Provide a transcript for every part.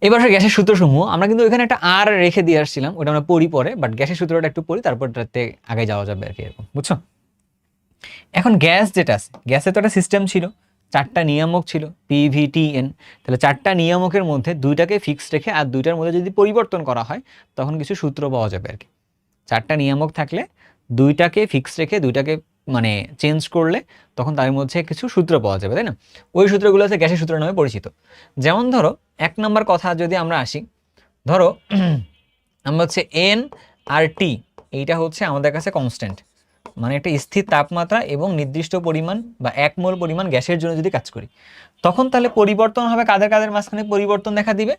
এবার গ্যাসের সূত্রসমূহ আমরা কিন্তু এখানে একটা আর রেখে দিয়ে আসছিলাম, ওটা আমরা পড়ি পরে, বাট গ্যাসের সূত্রটা একটু পড়ি, তারপর এটাতে আগে যাওয়া যাবে আর কি, এরকম বুঝছো। এখন গ্যাস যেটা আছে, গ্যাসে তো একটা সিস্টেম ছিল, চারটা নিয়ামক ছিল PVTN। তাহলে চারটা নিয়ামকের মধ্যে দুইটাকে ফিক্সড রেখে আর দুইটার মধ্যে যদি পরিবর্তন করা হয় তখন কিছু সূত্র পাওয়া যাবে আর কি। চারটা নিয়ামক থাকলে দুইটাকে ফিক্সড রেখে দুইটাকে মানে চেঞ্জ করলে তখন তার মধ্যে কিছু সূত্র পাওয়া যাবে, তাই না? ওই সূত্রগুলো হচ্ছে গ্যাসের সূত্র নামে পরিচিত। যেমন ধরো 1 নম্বর কথা যদি আমরা আসি, ধরো আমরা হচ্ছে N আর T, এইটা হচ্ছে আমাদের কাছে কনস্ট্যান্ট, মানে একটা স্থির তাপমাত্রা এবং নির্দিষ্ট পরিমাণ বা 1 মোল পরিমাণ গ্যাসের জন্য যদি কাজ করি, তখন তাহলে পরিবর্তন হবে কাদের কাদের মাঝখানে পরিবর্তন দেখা দিবে,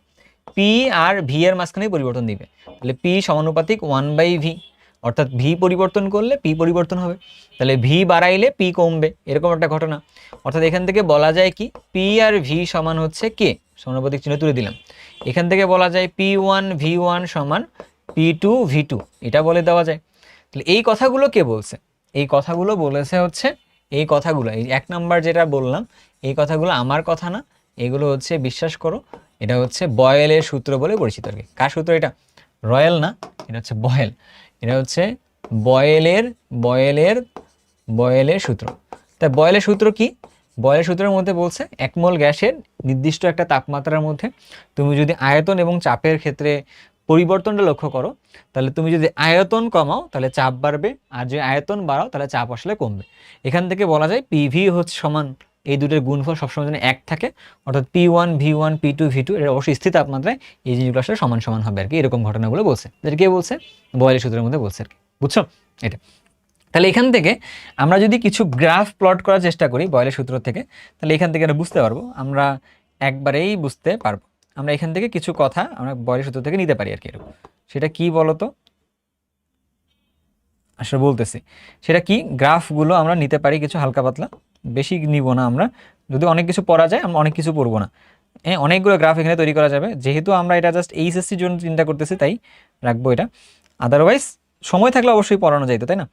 P আর V এর মাঝখানে পরিবর্তন দিবে। তাহলে P সমানুপাতিক 1/V, অর্থাৎ V পরিবর্তন করলে P পরিবর্তন হবে, তাহলে V বাড়াইলে P কমবে, এরকম একটা ঘটনা। অর্থাৎ এখান থেকে বলা যায় কি P আর V সমান হচ্ছে K, সমানুপাতিক চিহ্ন তুলে দিলাম। এখান থেকে বলা যায় P1V1 সমান P2V2, এটা বলে দেওয়া যায়। তাহলে এই কথাগুলো কে বলছে? এই কথাগুলো বলেছে হচ্ছে, এই কথাগুলো এই 1 নাম্বার যেটা বললাম, এই কথাগুলো আমার কথা না, এগুলো হচ্ছে বিশ্বাস করো এটা হচ্ছে বয়েলের সূত্র বলে পরিচিত আর কি। কার সূত্র এটা? রয়েল না, এটা হচ্ছে বয়েল। এটা হচ্ছে বয়েলের বয়েলের বয়েলের সূত্র। তাই বয়েলের সূত্র কি? বয়েলের সূত্রের মধ্যে বলছে 1 মোল গ্যাসের নির্দিষ্ট একটা তাপমাত্রার মধ্যে তুমি যদি আয়তন এবং চাপের ক্ষেত্রে পরিবর্তনটা লক্ষ্য করো, তাহলে তুমি যদি আয়তন কমাও তাহলে চাপ বাড়বে, আর যদি আয়তন বাড়াও তাহলে চাপ আসলে কমবে। এখান থেকে বলা যায় পিভি হচ্ছে সমান, এই দুটোর গুণফল সবসময় যেন 1 থাকে, অর্থাৎ P1V1 P2V2 এর অবশ্যই স্থির তাপমাত্রায় এই জিনিসগুলো আসলে সমান সমান হবে আর কি, এরকম ঘটনাগুলো বলছে। যেটা কে বলছে? বয়েলের সূত্রের মধ্যে বলছে আর কি, বুঝছো এটা? তাহলে এখান থেকে আমরা যদি কিছু গ্রাফ প্লট করার চেষ্টা করি বয়েলের সূত্র থেকে, তাহলে এখান থেকে আমরা বুঝতে পারবো, আমরা একবারেই বুঝতে পারবো। আমরা এখান থেকে কিছু কথা আমরা বয়েলের সূত্র থেকে নিতে পারি আর কি, এরকম। সেটা কি বলতো? আসলে বলতেছি সেটা কি, গ্রাফগুলো আমরা নিতে পারি কিছু হালকা পাতলা, বেশি নিব না আমরা, যদি অনেক কিছু পড়া যায় আমরা অনেক কিছু পড়বো না। হ্যাঁ, অনেকগুলো গ্রাফ এখানে তৈরি করা যাবে, যেহেতু আমরা এটা জাস্ট এইচএসসির জন্য চিন্তা করতেছি তাই রাখবো এটা, আদারওয়াইজ সময় থাকলে অবশ্যই পড়ানো যাইতো, তাই না?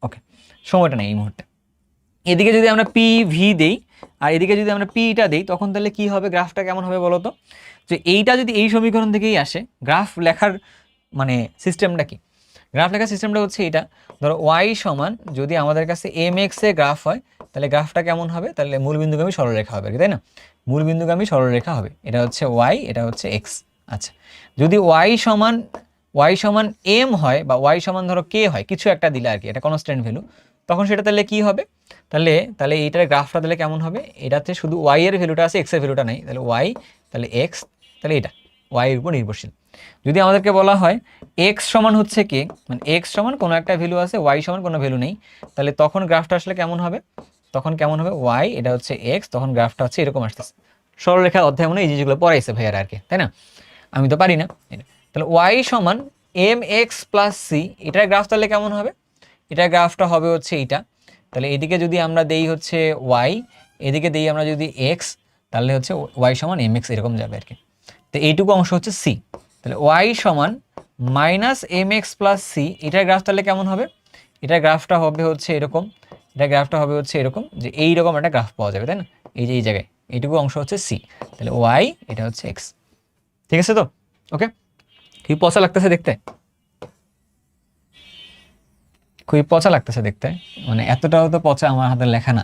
ওকে, সময়টা নেই এই মুহূর্তে। এদিকে যদি আমরা PV দেই আর এদিকে যদি আমরা Pটা দেই, তখন তাহলে কি হবে, গ্রাফটা কেমন হবে বলো তো? যে এইটা যদি এই সমীকরণ থেকেই আসে, গ্রাফ লেখার মানে সিস্টেমটা কি? গ্রাফ লেখার সিস্টেমটা হচ্ছে এটা, ধরো y সমান যদি আমাদের কাছে mx এর গ্রাফ হয়, তাহলে গ্রাফটা কেমন হবে? তাহলে মূলবিন্দুগামী সরলরেখা হবে, তাই না? মূলবিন্দুগামী সরলরেখা হবে, এটা হচ্ছে y, এটা হচ্ছে x। আচ্ছা, যদি y সমান m হয় বা y সমান ধরো k হয়, কিছু একটা দিলে আর কি, এটা কনস্ট্যান্ট ভ্যালু, তখন সেটা তাহলে কি হবে? তাহলে তাহলে এইটার গ্রাফটা তাহলে কেমন হবে? এটাতে শুধু y এর ভ্যালুটা আছে, x এর ভ্যালুটা নেই, তাহলে y, তাহলে x, তাহলে এটা y এর উপর নির্ভরশীল। যদি আমাদেরকে বলা হয় x সমান হচ্ছে k, মানে x সমান কোনো একটা ভ্যালু আছে, y সমান কোনো ভ্যালু নেই, তাহলে তখন গ্রাফটা আসলে কেমন হবে? তখন কেমন হবে? y, এটা হচ্ছে x, তখন গ্রাফটা হচ্ছে এরকম আসতেছে। সরলরেখা অধ্যায় মনে এই জিনিসগুলো পড়াইছে ভাইয়ারা আর কি, তাই না? আমি তো পারি না। তাহলে y সমান mx প্লাস c, এটার গ্রাফ তাহলে কেমন হবে? এটার গ্রাফটা হবে হচ্ছে এইটা। তাহলে এদিকে যদি আমরা দেই হচ্ছে y, এদিকে দেই আমরা যদি x, তাহলে হচ্ছে y সমান mx এরকম যাবে আর কি। তো এইটুকু অংশ হচ্ছে c। তাহলে y সমান মাইনাস mx প্লাস c, এটার গ্রাফ তাহলে কেমন হবে? এটার গ্রাফটা হবে হচ্ছে এরকম, এটার গ্রাফটা হবে হচ্ছে এরকম, যে এইরকম একটা গ্রাফ পাওয়া যাবে, তাই না? এই যে এই জায়গায় এইটুকু অংশ হচ্ছে c, তাহলে y, এটা হচ্ছে x। ঠিক আছে তো? ওকে, খুবই পচা লাগতেছে দেখতে, খুবই পচা লাগতেছে দেখতে, মানে এতটাও তো পচা আমার হাতের লেখা না,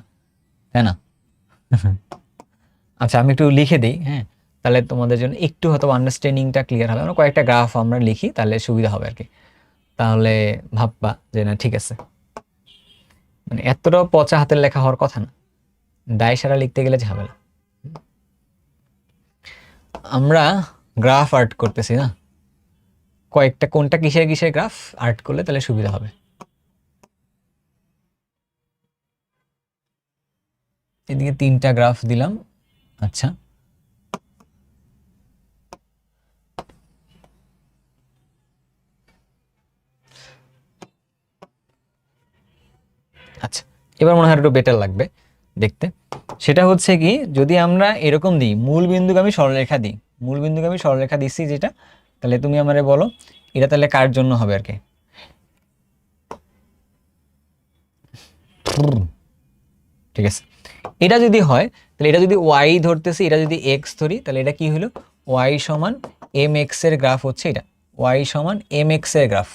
তাই না? আচ্ছা, আমি একটু লিখে দিই, হ্যাঁ, তাহলে তোমাদের জন্য একটু হয়তো আন্ডারস্ট্যান্ডিংটা ক্লিয়ার হবে। আমরা কয়েকটা গ্রাফ আমরা লিখি, তাহলে সুবিধা হবে আর কি, তাহলে ভাববা যে না ঠিক আছে, মানে এতটাও পচা হাতের লেখা হওয়ার কথা না, দায় সারা লিখতে গেলে ঝামেলা। আমরা গ্রাফ আর্ট করতেছি না, কয়েকটা কোনটা কিসের কিসের গ্রাফ আর্ট করলে তাহলে সুবিধা হবে। এদিকে 3টা গ্রাফ দিলাম। আচ্ছা, আচ্ছা, এবার মনে হয় একটু বেটার লাগবে দেখতে। সেটা হচ্ছে কি, যদি আমরা এরকম দিই মূলবিন্দুগামী সরলরেখা দিই, মূলবিন্দুগামী সরলরেখা দিচ্ছি যেটা, তাহলে তুমি আমারে বলো এটা তাহলে কার জন্য হবে আর কি? ঠিক আছে, এটা যদি হয় তাহলে এটা যদি y ধরতেছি, এটা যদি x ধরি, তাহলে এটা কি হলো? ওয়াই সমান এম এক্স এর গ্রাফ হচ্ছে এটা, ওয়াই সমান এম এক্স এর গ্রাফ,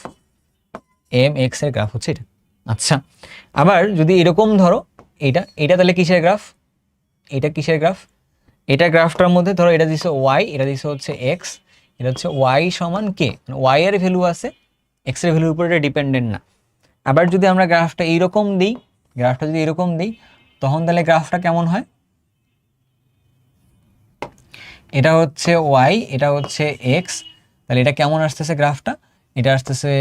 এম এক্স এর গ্রাফ হচ্ছে এটা। আচ্ছা, আবার যদি এরকম ধরো এটা, এটা তাহলে কিসের গ্রাফ, এটা কিসের গ্রাফ, এটা গ্রাফটার মধ্যে ধরো এটা দিছে ওয়াই, এটা দিছে হচ্ছে এক্স, এটা হচ্ছে ওয়াই সমান কে, ওয়াই এর ভ্যালু আছে, এক্স এর ভ্যালুর উপর এটা ডিপেন্ডেন্ট না। আবার যদি আমরা গ্রাফটা এইরকম দিই, গ্রাফটা যদি এরকম দিই, তখন তাহলে গ্রাফটা কেমন হয়, এটা হচ্ছে ওয়াই, এটা হচ্ছে এক্স, তাহলে এটা কেমন আসতেছে গ্রাফটা, এটা আসতেছে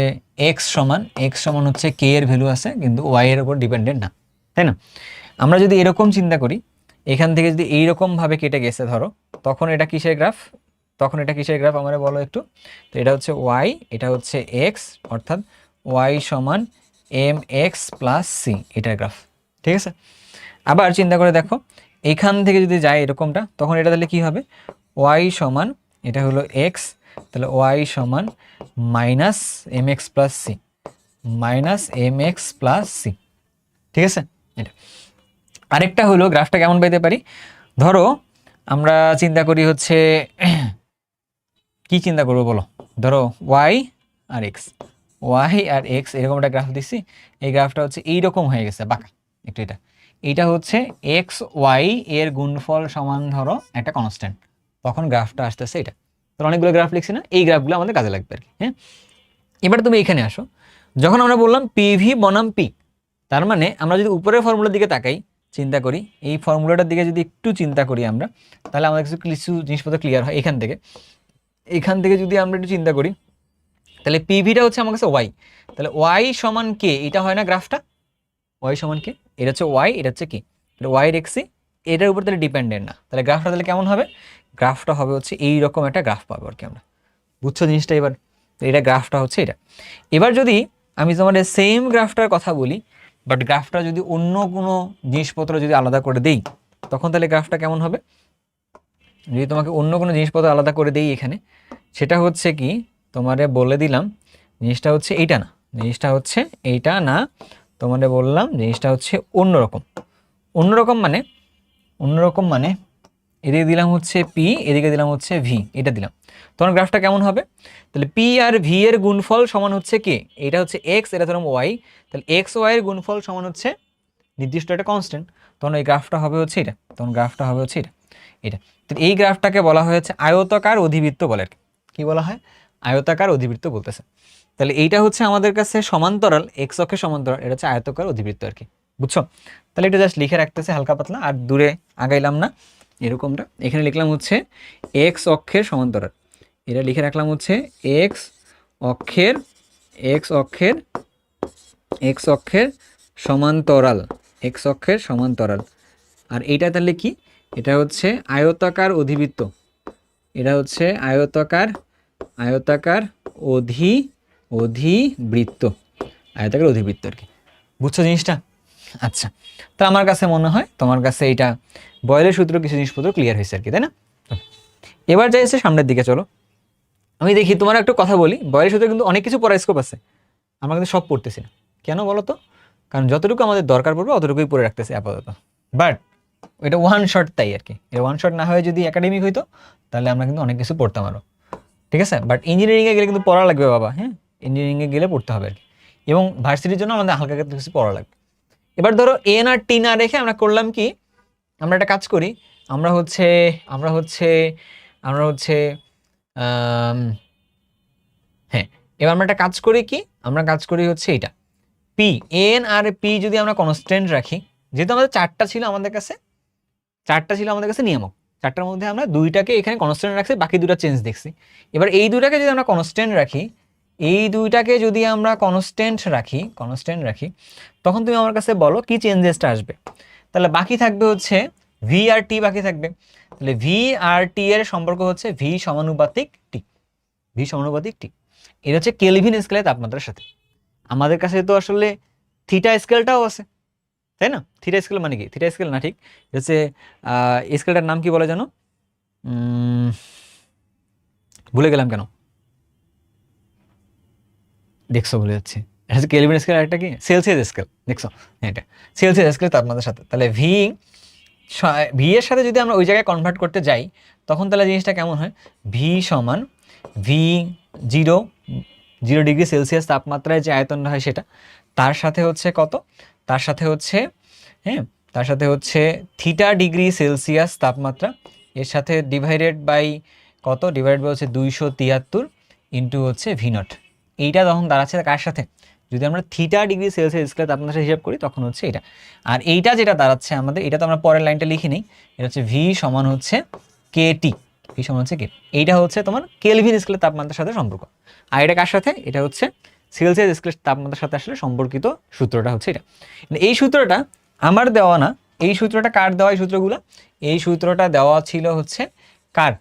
এক্স সমান হচ্ছে কে এর ভ্যালু আছে কিন্তু ওয়াই এর উপর ডিপেন্ডেন্ট না, তাই না? আমরা যদি এরকম চিন্তা করি, এখান থেকে যদি এইরকম ভাবে কেটে গেছে ধরো, তখন এটা কিসের গ্রাফ, তখন এটা কিসের গ্রাফ আমরা বলো একটু। তো এটা হচ্ছে ওয়াই, এটা হচ্ছে এক্স, অর্থাৎ ওয়াই সমান এম এক্স প্লাস সি, এটার গ্রাফ, ঠিক আছে? আবার চিন্তা করে দেখো, এখান থেকে যদি যায় এরকমটা, তখন এটা তাহলে কি হবে, ওয়াই সমান, এটা হলো এক্স, তাহলে ওয়াই সমান minus M X plus C, minus M X plus C, ঠিক আছে? এটা আরেকটা হলো গ্রাফটা কেমন পাইতে পারি, ধরো আমরা চিন্তা করি হচ্ছে কি চিন্তা করবো বলো, ধরো ওয়াই আর এক্স, ওয়াই আর এক্স এরকম একটা গ্রাফ দিচ্ছি, এই গ্রাফটা হচ্ছে এইরকম হয়ে গেছে বাঁকা একটু, এটা এইটা হচ্ছে এক্স ওয়াই এর গুণফল সমান ধরো একটা কনস্ট্যান্ট, তখন গ্রাফটা আসতেছে এটা। তো অনেকগুলো গ্রাফ লিখছি না, এই গ্রাফগুলো আমাদের কাজে লাগবে আর কি, হ্যাঁ? এবার তুমি এখানে আসো, যখন আমরা বললাম পিভি বনাম পি, তার মানে আমরা যদি উপরের ফর্মুলার দিকে তাকাই, চিন্তা করি এই ফর্মুলাটার দিকে যদি একটু চিন্তা করি আমরা, তাহলে আমাদের কিছু জিনিসপত্র ক্লিয়ার হয়। এখান থেকে যদি আমরা একটু চিন্তা করি, তাহলে পিভিটা হচ্ছে আমার কাছে ওয়াই, তাহলে ওয়াই সমান কে, এটা হয় না গ্রাফটা, ওয়াই সমান কে, এটা হচ্ছে ওয়াই, এটা হচ্ছে কি, তাহলে ওয়াই রেখছি, এটার উপর তাহলে ডিপেন্ডেন্ট না, তাহলে গ্রাফটা তাহলে কেমন হবে, গ্রাফটা হবে হচ্ছে এইরকম একটা গ্রাফ পাবো আর কি আমরা, বুঝছো জিনিসটা এবার? তো এটা গ্রাফটা হচ্ছে এটা। এবার যদি আমি তোমাদের সেম গ্রাফটার কথা বলি, বাট গ্রাফটা যদি অন্য কোনো জিনিসপত্র যদি আলাদা করে দেই, তখন তাহলে গ্রাফটা কেমন হবে, যদি তোমাকে অন্য কোনো জিনিসপত্র আলাদা করে দেই এখানে, সেটা হচ্ছে কি, তোমারে বলে দিলাম জিনিসটা হচ্ছে এইটা না, জিনিসটা হচ্ছে এইটা না, তোমাদের বললাম জিনিসটা হচ্ছে অন্যরকম, অন্যরকম মানে, অন্যরকম মানে এদিকে দিলাম হচ্ছে পি, এদিকে দিলাম হচ্ছে ভি, এটা দিলাম, তখন গ্রাফটা কেমন হবে, তাহলে পি আর ভি এর গুণফল সমান হচ্ছে কে, এটা হচ্ছে এক্স, এটা ধরুন ওয়াই, তাহলে এক্স ওয়াই এর গুণফল সমান হচ্ছে নির্দিষ্ট একটা কনস্ট্যান্ট, তখন এই গ্রাফটা হবে হচ্ছে এটা, তখন গ্রাফটা হবে হচ্ছে এটা, এটা। তো এই গ্রাফটাকে বলা হয়েছে আয়তাকার অধিবৃত্ত বলে, কি বলা হয়, আয়তাকার অধিবৃত্ত বলতেছে। তাহলে এইটা হচ্ছে আমাদের কাছে সমান্তরাল, এক্স অক্ষের সমান্তরাল, এটা হচ্ছে আয়তাকার অধিবৃত্ত আর কি, বুঝছো? তাহলে এটা জাস্ট লিখে রাখতেছে হালকা পাতলা, আর দূরে আগাইলাম না, এরকমটা এখানে লিখলাম হচ্ছে এক্স অক্ষের সমান্তরাল, এটা লিখে রাখলাম হচ্ছে এক্স অক্ষের, এক্স অক্ষের, এক্স অক্ষের সমান্তরাল, এক্স অক্ষের সমান্তরাল। আর এইটা তাহলে কি, এটা হচ্ছে আয়তাকার অধিবৃত্ত, এটা হচ্ছে আয়তাকার, আয়তাকার অধিবৃত্ত, আয়তাকার অধিবৃত্ত আর কি, বুঝছো জিনিসটা? আচ্ছা, তো আমার কাছে মনে হয় তোমার কাছে এইটা বয়েলের সূত্র কিছু জিনিসপত্র ক্লিয়ার হয়েছে আর কি, তাই না? এবার যাইছে সামনের দিকে, চলো আমি দেখি তোমার একটু কথা বলি, বয়েলের সূত্রে কিন্তু অনেক কিছু পড়ার স্কোপ আছে, আমরা কিন্তু সব পড়তেছি না, কেন বলো তো, কারণ যতটুকু আমাদের দরকার পড়বে অতটুকুই পড়ে রাখতেছি আপাতত, বাট এটা ওয়ান শট, তাই আর কি, এটা ওয়ান শট না হয়ে যদি একাডেমিক হইতো তাহলে আমরা কিন্তু অনেক কিছু পড়তাম আরও, ঠিক আছে? বাট ইঞ্জিনিয়ারিংয়ে গেলে কিন্তু পড়া লাগবে বাবা, হ্যাঁ, ইঞ্জিনিয়ারিংয়ে গেলে পড়তে হবে আর কি, এবং ভার্সিটির জন্য আমাদের হালকা কিছু পড়া লাগবে। এবার ধরো এন আর টি না রেখে আমরা করলাম কি, আমরা একটা কাজ করি, আমরা হচ্ছে আমরা হচ্ছে আমরা হচ্ছে হ্যাঁ, এবার আমরা একটা কাজ করি কি, আমরা কাজ করি হচ্ছে এটা, পি, এন আর পি যদি আমরা কনস্ট্যান্ট রাখি, যেহেতু আমাদের চারটা ছিল আমাদের কাছে, চারটা ছিল আমাদের কাছে নিয়ামক, চারটার মধ্যে আমরা দুইটাকে এখানে কনস্ট্যান্ট রাখছি, বাকি দুটা চেঞ্জ দেখছি। এবার এই দুইটাকে যদি আমরা কনস্ট্যান্ট রাখি, এই দুইটাকে যদি আমরা কনস্ট্যান্ট রাখি, তখন তুমি আমার কাছে বলো কি চেঞ্জেসটা আসবে। তাহলে বাকি থাকবে হচ্ছে ভি আর টি বাকি থাকবে, তাহলে ভি আর টি এর সম্পর্ক হচ্ছে ভি সমানুপাতিক টি, ভি সমানুপাতিক টি, এটা হচ্ছে কেলভিন স্কেলের তাপমাত্রার সাথে। আমাদের কাছে তো আসলে থিটা স্কেলটাও আছে, তাই না? থিটা স্কেল মানে কি, থিটা স্কেল না, ঠিক হচ্ছে স্কেলটার নাম কি বলে জানো, ভুলে গেলাম কেন, দেখছো ভুলে যাচ্ছে, এটা হচ্ছে কেলভিন স্কেল, একটা কি সেলসিয়াস স্কেল, দেখছো, হ্যাঁ এটা সেলসিয়াস স্কেল তাপমাত্রার সাথে, তাহলে ভি ভি এর সাথে যদি আমরা ওই জায়গায় কনভার্ট করতে যাই তখন তাহলে জিনিসটা কেমন হয়, ভি সমান ভি 0 ডিগ্রি সেলসিয়াস তাপমাত্রায় যে আয়তনটা হয় সেটা, তার সাথে হচ্ছে কত, তার সাথে হচ্ছে হ্যাঁ তার সাথে হচ্ছে θ°C তাপমাত্রা, এর সাথে ডিভাইডেড বাই কত, ডিভাইডেড বাই হচ্ছে 273 ইন্টু হচ্ছে V0। এইটা তখন দাঁড়াচ্ছে কার সাথে, যদি আমরা θ°C তাপমাত্রা হিসাব করি তখন হচ্ছে এটা। আর এইটা যেটা দাঁড়াচ্ছে আমাদের, এটা তো আমরা পরের লাইনটা লিখি নিই, এটা হচ্ছে ভি সমান হচ্ছে KT, ভি সমান হচ্ছে কে, এইটা হচ্ছে তোমার কেলভিন স্কেলের তাপমাত্রার সাথে সম্পর্ক। আর এটা কার সাথে, এটা হচ্ছে সেলসিয়াস স্কেলের তাপমাত্রার সাথে আসলে সম্পর্কিত সূত্রটা হচ্ছে এটা। এই সূত্রটা আমার দেওয়া না, এই সূত্রটা কার দেওয়া, এই সূত্রগুলো, এই সূত্রটা দেওয়া ছিল হচ্ছে কার,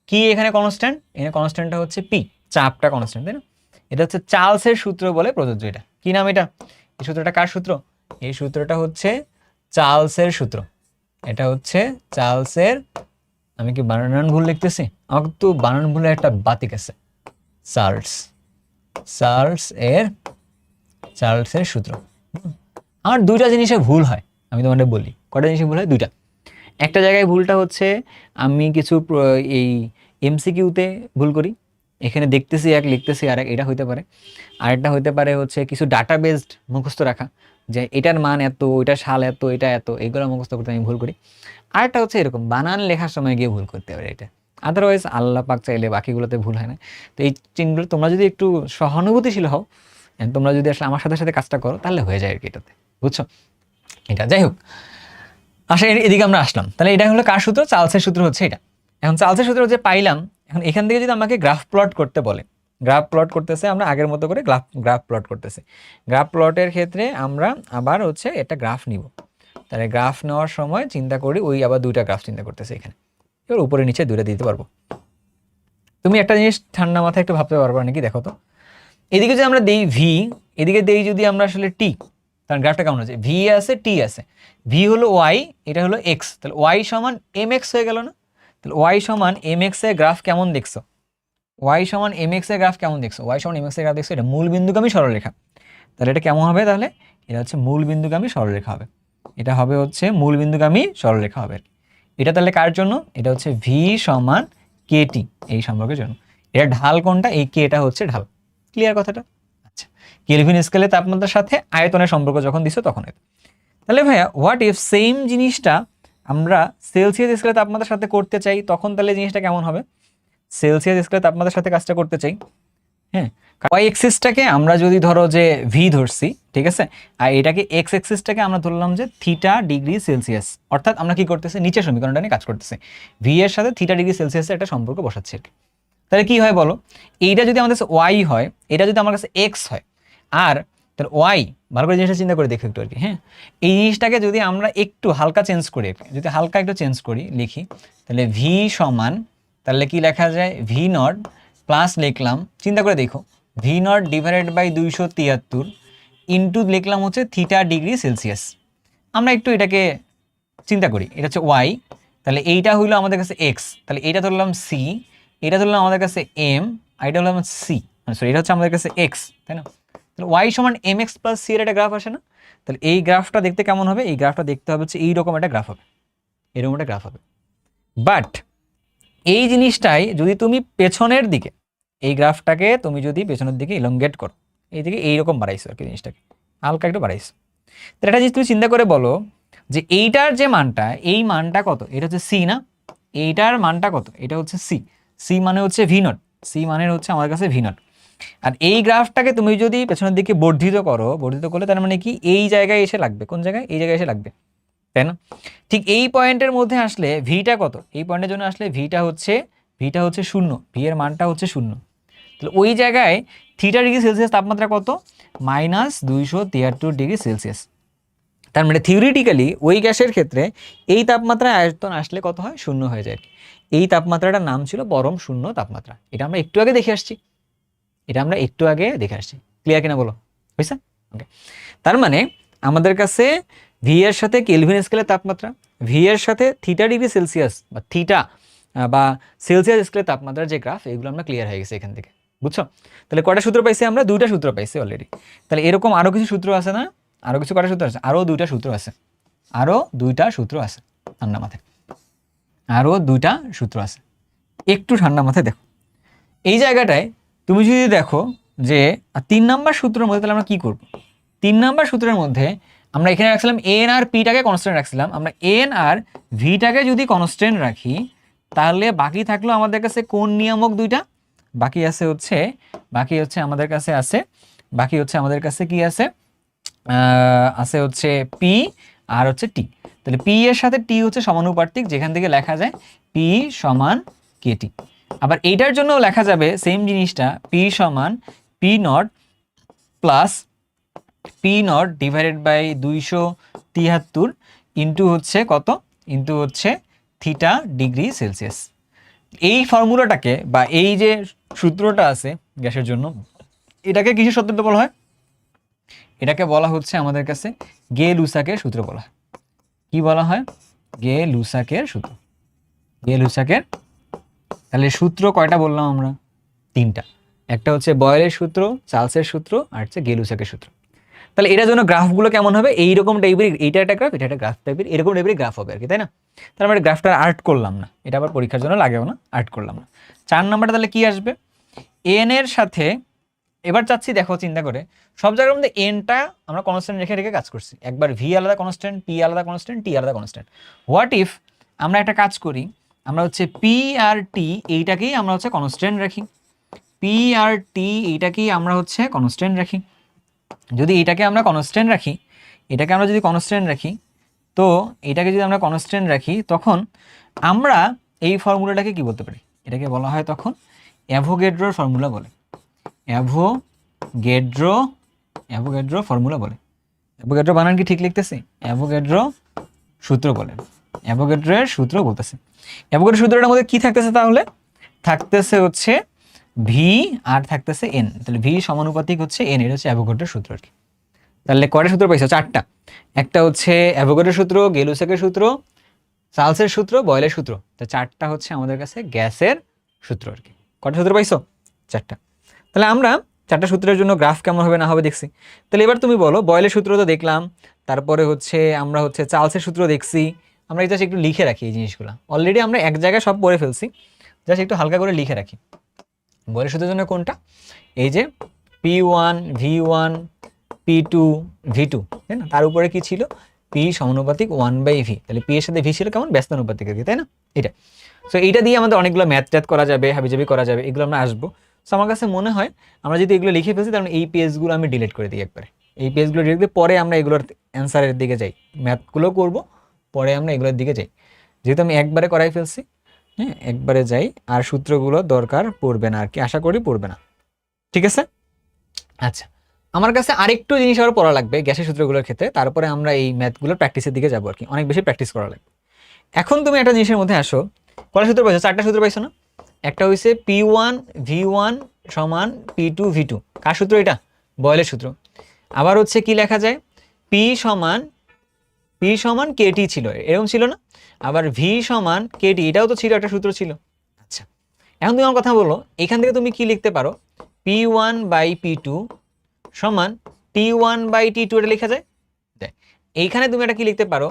কি এখানে কনস্ট্যান্ট, এখানে কনস্ট্যান্টটা হচ্ছে পি, চাপটা কনস্ট্যান্ট, তাই না? এটা হচ্ছে চার্লসের সূত্র বলে প্রযোজ্য। এটা কি নাম, এটা এই সূত্রটা কার সূত্র, এই সূত্রটা হচ্ছে চার্লসের সূত্র। এটা হচ্ছে চার্লসের, আমি কি বানান ভুল লিখতেছি, আমার তো বানান ভুলে একটা বাতিক আছে, চার্লসের সূত্র। আমার দুইটা জিনিসে ভুল হয়, আমি তোমাদের বলি কটা জিনিসে ভুল হয়, দুইটা। একটা জায়গায় ভুলটা হচ্ছে আমি কিছু এই MCQতে ভুল করি, এখানে দেখতেছি এক লিখতেছি আর এক, এটা হইতে পারে। আরেকটা হইতে পারে হচ্ছে কিছু ডাটা বেসড মুখস্থ রাখা, যে এটার মান এত, ওইটার সাল এত, এটা এত, এইগুলো মুখস্থ করতে আমি ভুল করি। আরেকটা হচ্ছে এরকম বানান লেখার সময় গিয়ে ভুল করতে পারে এটা, আদারওয়াইজ আল্লাহ পাক চাইলে বাকিগুলোতে ভুল হয় না। তো এই চিহ্নগুলো তোমরা যদি একটু সহানুভূতিশীল হও, তোমরা যদি আসলে আমার সাথে সাথে কাজটা করো তাহলে হয়ে যায় আর কি এটাতে, বুঝছো? এটা যাই হোক, আসলে এদিকে আমরা আসলাম, তাহলে এটা হলো কার সূত্র, চার্লসের সূত্র হচ্ছে এটা। এখন চার্লসের সূত্র যে পাইলাম, এখন এখান থেকে যদি আমাকে গ্রাফ প্লট করতে বলে, গ্রাফ প্লট করতেছে আমরা আগের মতো করে গ্রাফ প্লট করতেছে। গ্রাফ প্লটের ক্ষেত্রে আমরা আবার হচ্ছে একটা গ্রাফ নিব, তাহলে গ্রাফ নেওয়ার সময় চিন্তা করি ওই আবার দুইটা গ্রাফ চিন্তা করতেছে এখানে, এবার উপরে নিচে দুইটা দিতে পারবো। তুমি একটা জিনিস ঠান্ডা মাথায় একটু ভাবতে পারবো নাকি, দেখো তো, এদিকে যদি আমরা দেই ভি, এদিকে দেই যদি আমরা আসলে টি, তার গ্রাফটা কেমন আছে, ভি আছে টি আছে, ভি হলো ওয়াই, এটা হলো এক্স, তাহলে ওয়াই সমান এম এক্স হয়ে গেল না? তাহলে ওয়াই সমান এম এক্স এর গ্রাফ কেমন দেখছো, ওয়াই সমান এম এক্স এর গ্রাফ কেমন দেখছো, ওয়াই সমান এম এক্স এর গ্রাফ দেখছো, এটা মূল বিন্দুগামী সরলরেখা। তাহলে এটা কেমন হবে, তাহলে এটা হচ্ছে মূল বিন্দুগামী সরলরেখা হবে, এটা হবে হচ্ছে মূল বিন্দুগামী সরলরেখা হবে। এটা তাহলে কার জন্য, এটা হচ্ছে ভি সমান KT, এই সম্পর্কের জন্য। এটা ঢাল কোনটা, এই কেটা হচ্ছে ঢাল, ক্লিয়ার কথাটা? আচ্ছা, কেলভিন স্কেলে তাপমাত্রার সাথে আয়তনের সম্পর্ক যখন দিছো তখন। তাহলে ভাইয়া হোয়াট ইফ সেম জিনিসটা আমরা সেলসিয়াস স্কেলে তাপমাত্রার সাথে করতে চাই, তখন তাহলে জিনিসটা কেমন হবে, সেলসিয়াস স্কেলে তাপমাত্রার সাথে কাজটা করতে চাই, হ্যাঁ, ওয়াই এক্সিসটাকে আমরা যদি ধরো যে ভি ধরছি, ঠিক আছে, আর এটাকে এক্স এক্সিসটাকে আমরা ধরলাম যে θ°C, অর্থাৎ আমরা কি করতেছি, নিচের সমীকরণটা নিয়ে কাজ করতেছি, ভি এর সাথে θ°C একটা সম্পর্ক বসাচ্ছি। তাহলে কি হয় বলো, এইটা যদি আমাদের কাছে ওয়াই হয়, এটা যদি আমার কাছে এক্স হয়, আর তাহলে ওয়াই, ভালো করে জিনিসটা চিন্তা করে দেখো একটু আর কি, হ্যাঁ, এই জিনিসটাকে যদি আমরা একটু হালকা চেঞ্জ করি, যদি হালকা একটু চেঞ্জ করি লিখি, তাহলে ভি সমান, তাহলে কি লেখা যায়, V0 প্লাস লিখলাম, চিন্তা করে দেখো, V0 ডিভাইডেড বাই 273 ইন্টু লিখলাম হচ্ছে θ°C। আমরা একটু এটাকে চিন্তা করি, এটা হচ্ছে ওয়াই, তাহলে এইটা হইলো আমাদের কাছে এক্স, তাহলে এইটা ধরলাম সি, এটা ধরলাম আমাদের কাছে এম, আর এটা হলো আমার সি, সরি এটা হচ্ছে আমাদের কাছে এক্স, তাই না? তাহলে ওয়াই সমান এম এক্স প্লাস সি এর একটা গ্রাফ আসে না? তাহলে এই গ্রাফটা দেখতে কেমন হবে, এই গ্রাফটা দেখতে হবে হচ্ছে এইরকম একটা গ্রাফ হবে, এরকম একটা গ্রাফ হবে। বাট এই জিনিসটাই যদি তুমি পেছনের দিকে, এই গ্রাফটাকে তুমি যদি পেছনের দিকে ইলংগেট করো, এই দিকে এইরকম বাড়াইছো আর কি, জিনিসটাকে হালকা একটু বাড়াইছো, তাহলে একটা জিনিস তুমি চিন্তা করে বলো যে এইটার যে মানটা, এই মানটা কত, এটা হচ্ছে সি না, এইটার মানটা কত, এটা হচ্ছে সি, সি মানে হচ্ছে V0, সি মানে হচ্ছে আমার কাছে V0। আর এই গ্রাফটাকে তুমি যদি পেছনের দিকে বর্ধিত করো, বর্ধিত করলে তার মানে কি এই জায়গায় এসে লাগবে, কোন জায়গায়, এই জায়গায় এসে লাগবে, তাই না? ঠিক এই পয়েন্টের মধ্যে আসলে ভিটা কত, এই পয়েন্টের জন্য আসলে ভিটা হচ্ছে 0, ভি এর মানটা হচ্ছে 0। তাহলে ওই জায়গায় θ°C তাপমাত্রা কত, -273°C। তার মানে থিওরিটিক্যালি ওই গ্যাসের ক্ষেত্রে এই তাপমাত্রায় আয়তন আসলে কত হয়, 0 হয়ে যায়। এই তাপমাত্রাটার নাম ছিল পরম শূন্য তাপমাত্রা। এটা আমরা একটু আগে দেখে আসছি, ক্লিয়ার কিনা বলো, হয়েছে? ওকে, তার মানে আমাদের কাছে ভি এর সাথে কেলভিন স্কেলের তাপমাত্রা, ভি এর সাথে θ°C বা থিটা বা সেলসিয়াস স্কেলের তাপমাত্রার যে গ্রাফ, এগুলো আমরা ক্লিয়ার হয়ে গেছে এখান থেকে, বুঝছো? তাহলে কয়টা সূত্র পাইছি আমরা, দুইটা সূত্র পাইছি অলরেডি। তাহলে এরকম আরো কিছু সূত্র আছে না, আরো কিছু কয়টা সূত্র আছে, আরো দুইটা সূত্র আছে, ঠান্ডা মাথায়। আরও 2টা সূত্র আছে, একটু ঠান্ডা মাথায় দেখো। এই জায়গাটায় তুমি যদি দেখো যে 3 নাম্বার সূত্রের মধ্যে, তাহলে আমরা কি করব? 3 নাম্বার সূত্রের মধ্যে আমরা এখানে রাখছিলাম এন আর পিটাকে কনস্ট্যান্ট রাখছিলাম। আমরা এন আর ভিটাকে যদি কনস্ট্যান্ট রাখি, তাহলে বাকি থাকলো আমাদের কাছে কোন নিয়ামক 2টা? বাকি হচ্ছে আমাদের কাছে কি আছে? আছে হচ্ছে পি আর হচ্ছে টি। তাহলে পি এর সাথে টি হচ্ছে সমানুপাতিক, যেখান থেকে লেখা যায় পি সমান কেটি। আবার এইটার জন্য লেখা যাবে সেম জিনিসটা, পি সমান P nought plus P nought divided by 273 into হচ্ছে কত? ইন্টু হচ্ছে থিটা ডিগ্রি সেলসিয়াস। এই ফর্মুলাটাকে বা এই যে সূত্রটা আছে গ্যাসের জন্য, এটাকে কিসের সূত্র বলা হয়? এটাকে বলা হচ্ছে আমাদের কাছে গে-লুসাকের সূত্র বলা হয়। কি বলা হয়? গে-লুসাকের সূত্র। গে-লুসাকের, তাহলে সূত্র কয়টা বললাম আমরা? 3টা। একটা হচ্ছে বয়েলের সূত্র, চার্লসের সূত্র, আর হচ্ছে গে-লুসাকের সূত্র। তাহলে এটার জন্য গ্রাফগুলো কেমন হবে? এইরকম টাইপের, এইটা একটা গ্রাফ, এটা একটা গ্রাফ টাইপের, এরকম টাইপের গ্রাফ হবে আর কি, তাই না? তাহলে আমরা গ্রাফটা আর্ট করলাম না, এটা আবার পরীক্ষার জন্য লাগেও না, আর্ট করলাম না। 4 নাম্বারটা তাহলে কি আসবে? এন এর সাথে এবার চাচ্ছি, দেখো চিন্তা করে, সব জায়গার মধ্যে এনটা আমরা কনস্ট্যান্ট রেখে রেখে কাজ করছি। একবার ভি আলাদা কনস্ট্যান্ট, পি আলাদা কনস্ট্যান্ট, টি আলাদা কনস্ট্যান্ট। হোয়াট ইফ আমরা একটা কাজ করি, আমরা হচ্ছে পি আর টি এইটাকেই আমরা হচ্ছে কনস্ট্যান্ট রাখি, পি আর টি এইটাকেই আমরা হচ্ছে কনস্ট্যান্ট রাখি। যদি এটাকে আমরা কনস্ট্যান্ট রাখি, তো এটাকে যদি আমরা কনস্ট্যান্ট রাখি, তখন আমরা এই ফর্মুলাটাকে কি বলতে পারি? এটাকে বলা হয় তখন অ্যাভোগাড্রোর ফর্মুলা বলে। অ্যাভোগাড্রো ফর্মুলা বলে। অ্যাভোগাড্রো বানান কি ঠিক লিখতেছি? অ্যাভোগাড্রো সূত্র বলে, অ্যাভোগাড্রোর সূত্র বলতেছে। অ্যাভোগাড্রো সূত্রটার মধ্যে কি থাকতেছে? তাহলে থাকতেছে হচ্ছে ভি আর থাকতেছে এন। তাহলে ভি সমানুপাতিক হচ্ছে এন, এটা হচ্ছে অ্যাভোগাড্রোর সূত্র আর কি। তাহলে কয়টা সূত্র পাইছো? 4টা। একটা হচ্ছে অ্যাভোগাড্রোর সূত্র, গে-লুসাকের সূত্র, চার্লসের সূত্র, বয়েলের সূত্র। তো 4টা হচ্ছে আমাদের কাছে গ্যাসের সূত্র আর কি। কয়টা সূত্র পাইছো? 4টা। তাহলে আমরা 4টা সূত্রের জন্য গ্রাফ কেমন হবে না হবে দেখছি। তাহলে এবার তুমি বলো, বয়েলের সূত্র তো দেখলাম, তারপরে হচ্ছে আমরা হচ্ছে চার্লসের সূত্র দেখছি। আমরা জাস্ট একটু লিখে রাখি এই জিনিসগুলো, অলরেডি আমরা এক জায়গায় সব পড়ে ফেলছি, জাস্ট একটু হালকা করে লিখে রাখি। বয়েলের সূত্রের জন্য কোনটা? এই যে P1 V1 P2 V2, তাই না? তার উপরে কি ছিল? P সমানুপাতিক 1/V। তাহলে P এর সাথে V ছিল কেমন? ব্যস্তানুপাতিক আর কি, তাই না? এটা। সো এইটা দিয়ে আমাদের অনেকগুলো ম্যাথ করা যাবে, হাবিজাবি করা যাবে, এগুলো আমরা আসবো। সো আমার কাছে মনে হয় আমরা যদি এগুলো লিখে ফেলছি, তাহলে এই পেজগুলো আমি ডিলিট করে দিই একবারে। এই পেজগুলো ডিলিট দিয়ে পরে আমরা এগুলোর অ্যান্সারের দিকে যাই, ম্যাথগুলো করব, পরে আমরা এগুলোর দিকে যাই। যেহেতু আমি একবারে করাই ফেলছি, হ্যাঁ, একবারে যাই, আর সূত্রগুলো দরকার পড়বে না আর কি, আশা করি পড়বে না। ঠিক আছে? আচ্ছা, আমার কাছে আরেকটু জিনিস আবার পড়া লাগবে গ্যাসের সূত্রগুলোর ক্ষেত্রে, তারপরে আমরা এই ম্যাথগুলোর প্র্যাকটিসের দিকে যাবো আর কি, অনেক বেশি প্র্যাকটিস করা লাগবে। এখন তুমি একটা জিনিসের মধ্যে আসো, কয়টা সূত্র পাইছো? 4টা সূত্র পাইছো না? একটা হইছে P1 V1 সমান P2 V2। কার সূত্র এটা? বয়েলের সূত্র। আবার হচ্ছে কি লেখা যায়? P সমান KT ছিল, এরকম ছিল না? আবার V সমান KT, এটাও তো ছিল, একটা সূত্র ছিল। আচ্ছা, এখন তুমি আমার কথা বলো, এখান থেকে তুমি কি লিখতে পারো? P1 বাই P2 সমান T1 বাই T2, এটা লেখা যায়। এইখানে তুমি এটা কি লিখতে পারো?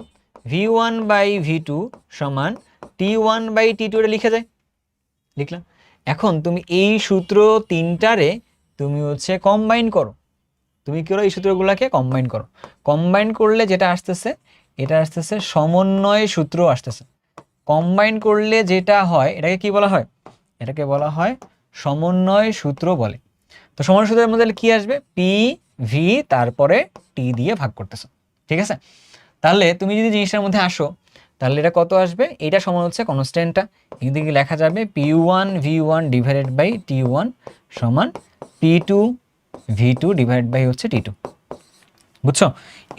V1 বাই V2 সমান T1 বাই T2, এটা লিখা যায়। লিখলাম। এখন তুমি এই সূত্র 3টারে তুমি হচ্ছে কম্বাইন করো। তুমি কি করো? এই সূত্রগুলোকে কম্বাইন করো। কম্বাইন করলে যেটা আসতেছে, এটা আসতেছে সমন্বয় সূত্র আসতেছে। কম্বাইন করলে যেটা হয়, এটাকে কি বলা হয়? এটাকে বলা হয় সমন্বয় সূত্র বলে। তো সমন্বয় সূত্রের মধ্যে কি আসবে? পি ভি তারপরে টি দিয়ে ভাগ করতেছো। ঠিক আছে? তাহলে তুমি যদি জিনিসটার মধ্যে আসো, তাহলে এটা কত আসবে? এটা সমান হচ্ছে কনস্ট্যান্টটা, এদিকে লেখা যাবে P1 V1 divided by T1 সমান P2 V2 ডিভাইডেড বাই হচ্ছে T2। বুঝছো?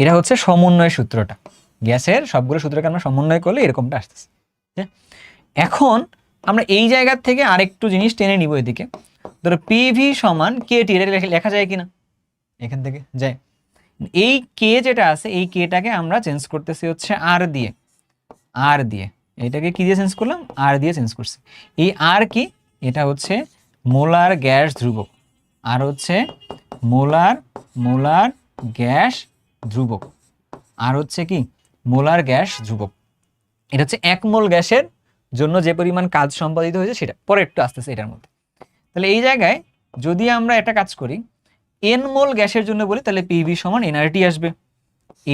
এটা হচ্ছে সমন্বয় সূত্রটা। গ্যাসের সবগুলো সূত্রকে আমরা সমন্বয় করলে এরকমটা আসতেছে। এখন আমরা এই জায়গার থেকে আরেকটু জিনিস টেনে নিব এদিকে। ধরো পিভি সমান কেটি, এটা লেখা যায় কিনা? এখান থেকে যায়। এই কে যেটা আছে, এই কেটাকে আমরা চেঞ্জ করতেছি হচ্ছে আর দিয়ে। এটাকে কি দিয়ে চেঞ্জ করলাম? আর দিয়ে চেঞ্জ করছি। এই আর কি? এটা হচ্ছে মোলার গ্যাস ধ্রুবক। আর হচ্ছে মোলার গ্যাস ধ্রুবক। আর হচ্ছে কি? মোলার গ্যাস ধ্রুবক। এটা হচ্ছে 1 মোল গ্যাসের জন্য যে পরিমাণ কাজ সম্পাদিত হয়েছে সেটা, পরে একটু আসতেছে এটার মধ্যে। তাহলে এই জায়গায় যদি আমরা একটা কাজ করি, n মোল গ্যাসের জন্য বলি, তাহলে পিভি সমান nRT আসবে।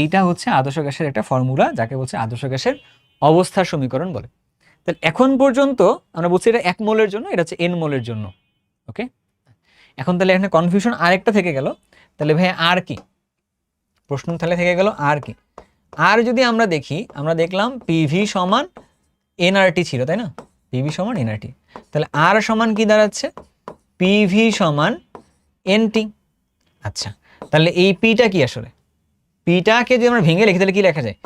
এইটা হচ্ছে আদর্শ গ্যাসের একটা ফর্মুলা, যাকে বলছে আদর্শ গ্যাসের অবস্থার সমীকরণ বলে। তাহলে এখন পর্যন্ত আমরা বলছি এটা 1 মোলের জন্য, এটা হচ্ছে n মোলের জন্য। ওকে, এখন তাহলে এখানে কনফিউশন আরেকটা থেকে গেল, তাহলে ভাই আর কি প্রশ্ন তাহলে থেকে গেল আর কি। আর যদি আমরা দেখি, আমরা দেখলাম পিভি সমান nRT ছিল, তাই না? পিভি সমান nRT, তাহলে আর সমান কি দাঁড়াচ্ছে? পিভি সমান এনটি। আচ্ছা, তাহলে এই পিটা কি আসলে? পিটাকে যদি আমরা ভেঙে লিখি তাহলে কি লেখা যায়?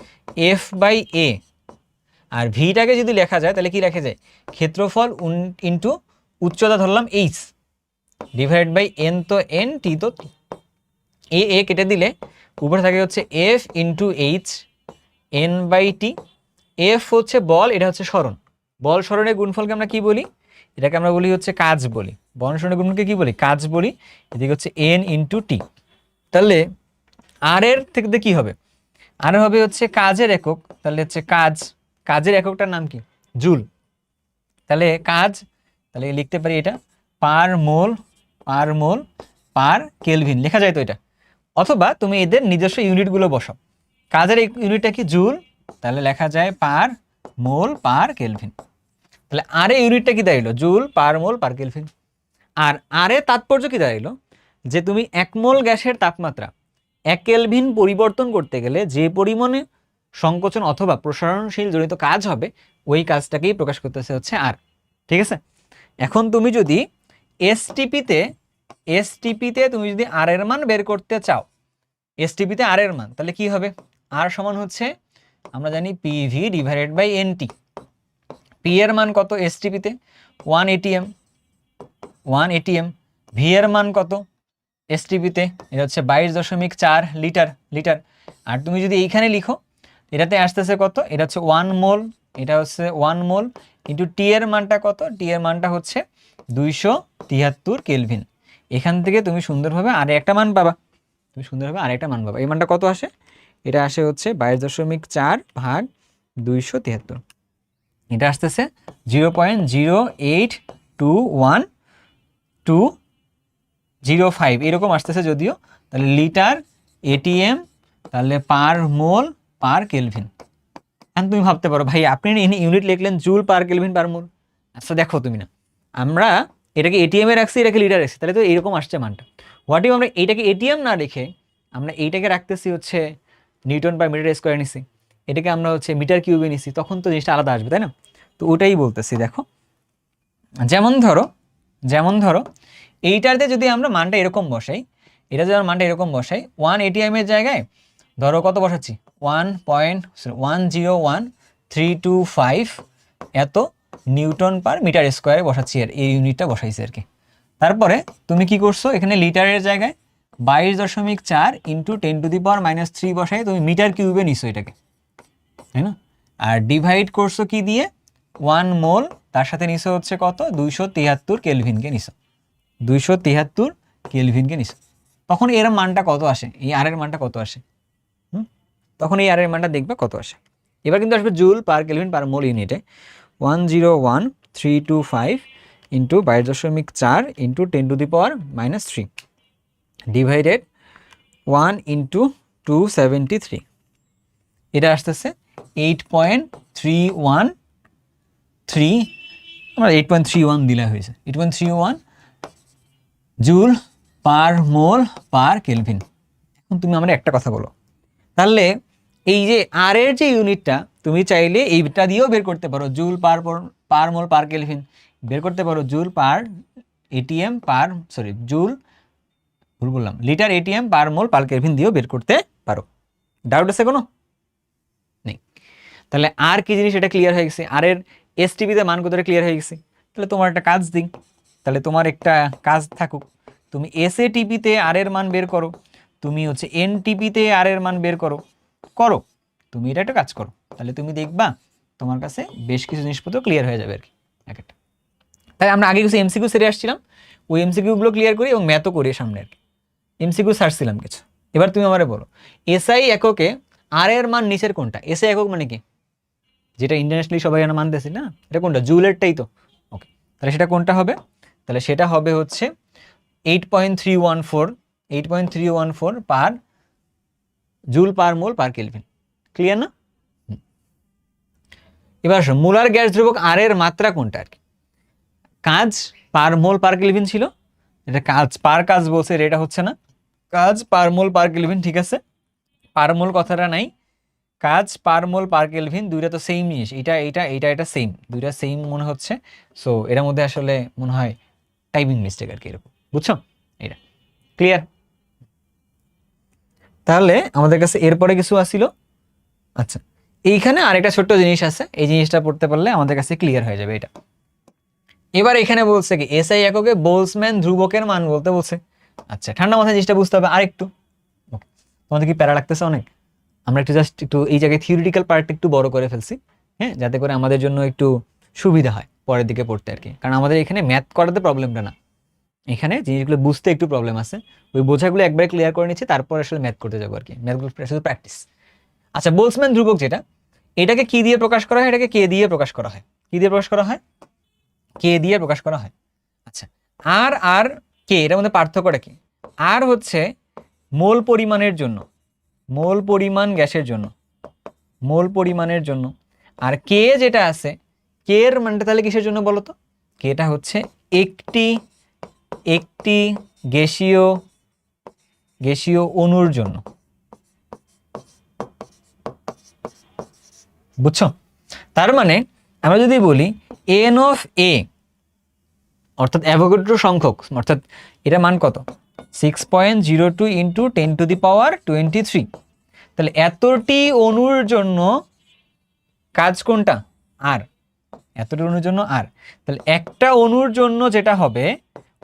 এফ বাই এ। আর ভিটাকে যদি লেখা যায় তাহলে কি লেখা যায়? ক্ষেত্রফল ইন্টু উচ্চতা ধরলাম এইচ, ডিভাইড বাই এন, তো এন, টি তো টি। এ কেটে দিলে উপরে থাকে হচ্ছে F into H N by T. F হচ্ছে বল, এটা হচ্ছে সরণ। বল সরণের গুণফলকে আমরা কি বলি? এটাকে আমরা বলি হচ্ছে কাজ বলি। বল সরণের গুণফলকে কি বলি? কাজ বলি। এদিকে হচ্ছে এন ইন্টু টি। তাহলে আর এর থেকে কি হবে? আর হবে হচ্ছে কাজের একক, তাহলে হচ্ছে কাজের এককটার নাম কি? জুল। তাহলে কাজ, তাহলে লিখতে পারি এটা পার মোল পার কেলভিন লেখা যায় তো এটা। অথবা তুমি এদের নিজস্ব ইউনিটগুলো বসাও। কাজের ইউনিটটা কি? জুল, তাহলে লেখা যায় পার মোল পার কেলভিন। তাহলে আর এ ইউনিটটা কি দাঁড়াইলো? জুল পার মোল পার কেলভিন। আর আর এ তাৎপর্য কি দাঁড়াইলো? যে তুমি 1 মোল গ্যাসের তাপমাত্রা 1 কেলভিন পরিবর্তন করতে গেলে যে পরিমাণে সংকোচন অথবা প্রসারণশীল জনিত কাজ হবে, ওই কাজটাকেই প্রকাশ করতেছে হচ্ছে আর। ঠিক আছে, এখন তুমি যদি এসটিপিতে তুমি যদি আর এর মান বের করতে চাও, এসটিপিতে আর এর মান, তাহলে কি হবে? আর সমান হচ্ছে আমরা জানি PV divided by N T. P এর মান কত এসটিপিতে? 1 এটিএম। ভি এর মান কত এসটিপিতে? এটা হচ্ছে 22.4 লিটার। আর তুমি যদি এইখানে লিখো, এটাতে আসতেছে কত? এটা হচ্ছে 1 মোল, এটা হচ্ছে 1 মোল ইন্টু টি এর মানটা কত? টি এর মানটা হচ্ছে 273 কেলভিন। এখান থেকে তুমি সুন্দরভাবে আরেকটা মান পাবা। এই মানটা কত আসে? এটা আসে হচ্ছে 22.4 ভাগ 273। এটা আসতেছে 0.0821205 এরকম আসতেছে যদিও। তাহলে লিটার এটিএম, তাহলে পার মোল পার কেলভিন। এখন তুমি ভাবতে পারো ভাই আপনি ইউনিট লিখলেন জুল পার কেলভিন পার মোল। আচ্ছা দেখো তুমি না, আমরা এটাকে এটিএম এ রাখছি, এটাকে লিটার রাখছি, তাহলে তো এরকম আসছে মানটা। হোয়াট ইউ, আমরা এইটাকে এটিএম না রেখে আমরা এইটাকে রাখতেছি হচ্ছে নিউটন পার মিটার স্কোয়ার নিছি, এটাকে আমরা হচ্ছে মিটার কিউবে নিছি, তখন তো জিনিসটা আলাদা আসবে, তাই না? তো ওটাই বলতেছি। দেখো যেমন ধরো এইটাতে যদি আমরা মানটা এরকম বসাই, এটা যদি আমরা মানটা এরকম বসাই, 1 এটিএম এর জায়গায় ধরো কত বসাচ্ছি? 1.101,325 এত নিউটন পার মিটার স্কোয়ারে বসাচ্ছি, আর এই ইউনিটটা বসাইছি আর কি। তারপরে তুমি কি করছো? এখানে লিটারের জায়গায় 22.4 ইন্টু 10⁻³ বসাই তুমি মিটার কিউবে নিছো এটাকে, তাই না? আর ডিভাইড করছো কি দিয়ে? 1 মোল, তার সাথে নিছো হচ্ছে কত? 273 কেলভিনকে নিছো, 273 কেলভিনকে নিছো। তখন এর মানটা কত আসে? এই আর এর মানটা কত আসে? তখন এই আর এর মানটা দেখবে কত আসে। এবার কিন্তু আসবে জুল পার কেলভিন পার মোল ইউনিটে। 101,325 ইন্টু 22.4 ইন্টু 10⁻³ ডিভাইডেড 1 ইন্টু 273, এটা আসতেছে 8.313, আমার 8.31 দিলে হয়েছে, 8.31 জুল পার মোল পার কেলভিন। এখন তুমি আমার একটা কথা বলো, তাহলে এই যে আর এর যে ইউনিটটা তুমি চাইলে এইটা দিয়েও বের করতে পারো, জুল পার মোল পার কেলভিন বের করতে পারো, জুল পার এটিএম পার জুল ভুল বললাম, লিটার এটিএম পার মোল পার কেলভিন দিয়েও বের করতে পারো। ডাউট আছে কোনো? নেই। তাহলে আর কি জিনিস, এটা ক্লিয়ার হয়ে গেছে। আর এর এসটিপিতে মান কত ক্লিয়ার হয়ে গেছে। তাহলে তোমার একটা কাজ দিই, তাহলে তোমার একটা কাজ থাকুক, তুমি এসএটিপিতে আর এর মান বের করো, তুমি হচ্ছে এনটিপিতে আর এর মান বের করো। তুমি এটা একটা কাজ করো, তাহলে তুমি দেখবা তোমার কাছে বেশ কিছু জিনিসপত্র ক্লিয়ার হয়ে যাবে আর কি এক একটা। তাই আমরা আগে কিছু এমসিকিউ সেরে আসছিলাম, ওই এমসিকিউগুলো ক্লিয়ার করি এবং ম্যাথও করি সামনে আর কি। এমসিকিউ সারছিলাম কিছু। এবার তুমি আমারে বলো এসআই এককে আর এর মান নিচের কোনটা? এসআই একক মানে কি? যেটা ইন্টারন্যাশনালি সবাই আমরা মানতেছি না, এটা কোনটা? জুলেরটাই তো। ওকে, তাহলে সেটা কোনটা হবে? তাহলে সেটা হবে হচ্ছে 8.314 পার জুল পার মোল পার কেলভিন। ক্লিয়ার না? এবার আসো মোলার গ্যাস দ্রবক আর এর মাত্রা কোনটা আর কি। কাজ পার মোল পার কেলভিন ছিল, এটা কাজ পার কাজ বলছে, এটা হচ্ছে না, কাজ পার মোল পার কেলভিন, ঠিক আছে, পার মোল কথাটা নাই, কাজ পার মোল পার কেলভিন, দুইটা তো সেম জিনিস, এটা সেম, দুইটা সেম মনে হচ্ছে। সো এর মধ্যে আসলে মনে হয় টাইপিং মিস্টেক আর কি, এরকম, বুঝছো? এটা ক্লিয়ার? তাহলে আমাদের কাছে এরপরে কিছু আসিল। আচ্ছা, এইখানে আরেকটা ছোট্ট জিনিস আছে, এই জিনিসটা পড়তে পারলে আমাদের কাছে ক্লিয়ার হয়ে যাবে এটা। এবার এখানে বলছে কি এসআই এককে বোলসম্যান ধ্রুবকের মান বলতে বলছে। আচ্ছা, ঠান্ডা মাথায় জিনিসটা বুঝতে হবে আরেকটু। তোমাদের কি প্যারা লাগতেছে অনেক? আমরা একটু জাস্ট একটু এই জায়গায় থিওরিটিক্যাল পার্ট একটু বড় করে ফেলছি, হ্যাঁ, যাতে করে আমাদের জন্য একটু সুবিধা হয় পরের দিকে পড়তে আর কি। কারণ আমাদের এখানে ম্যাথ করাতে প্রবলেমটা না, এখানে জিনিসগুলো বুঝতে একটু প্রবলেম আছে, ওই বোঝাগুলো একবারে ক্লিয়ার করে নিচ্ছি, তারপর আসলে ম্যাথ করতে যাবো আর কি, ম্যাথগুলো শুধু প্র্যাকটিস। আচ্ছা, বোলসম্যান ধ্রুবক যেটা, এটাকে কি দিয়ে প্রকাশ করা হয়? এটাকে কে দিয়ে প্রকাশ করা হয়? কি দিয়ে প্রকাশ করা হয়? কে দিয়ে প্রকাশ করা হয়। আচ্ছা, আর আর কে, এটার মধ্যে পার্থক্যটা কি? আর হচ্ছে মোল পরিমাণের জন্য, মোল পরিমাণ গ্যাসের জন্য, মোল পরিমাণের জন্য। আর কে যেটা আছে, কে এর মানটা তাহলে কিসের জন্য বলো তো? কেটা হচ্ছে একটি একটি গ্যাসীয় গ্যাসীয় অণুর জন্য, বুঝছো? তার মানে আমরা যদি বলি এন অফ এ অর্থাৎ অ্যাভোগাড্রো সংখ্যক, অর্থাৎ এটা মান কত? 6.02 ইন্টু 10⁻23। তাহলে এতটি অণুর জন্য কাজ কোনটা? আর। এতটি অণুর জন্য আর, তাহলে একটা অণুর জন্য যেটা হবে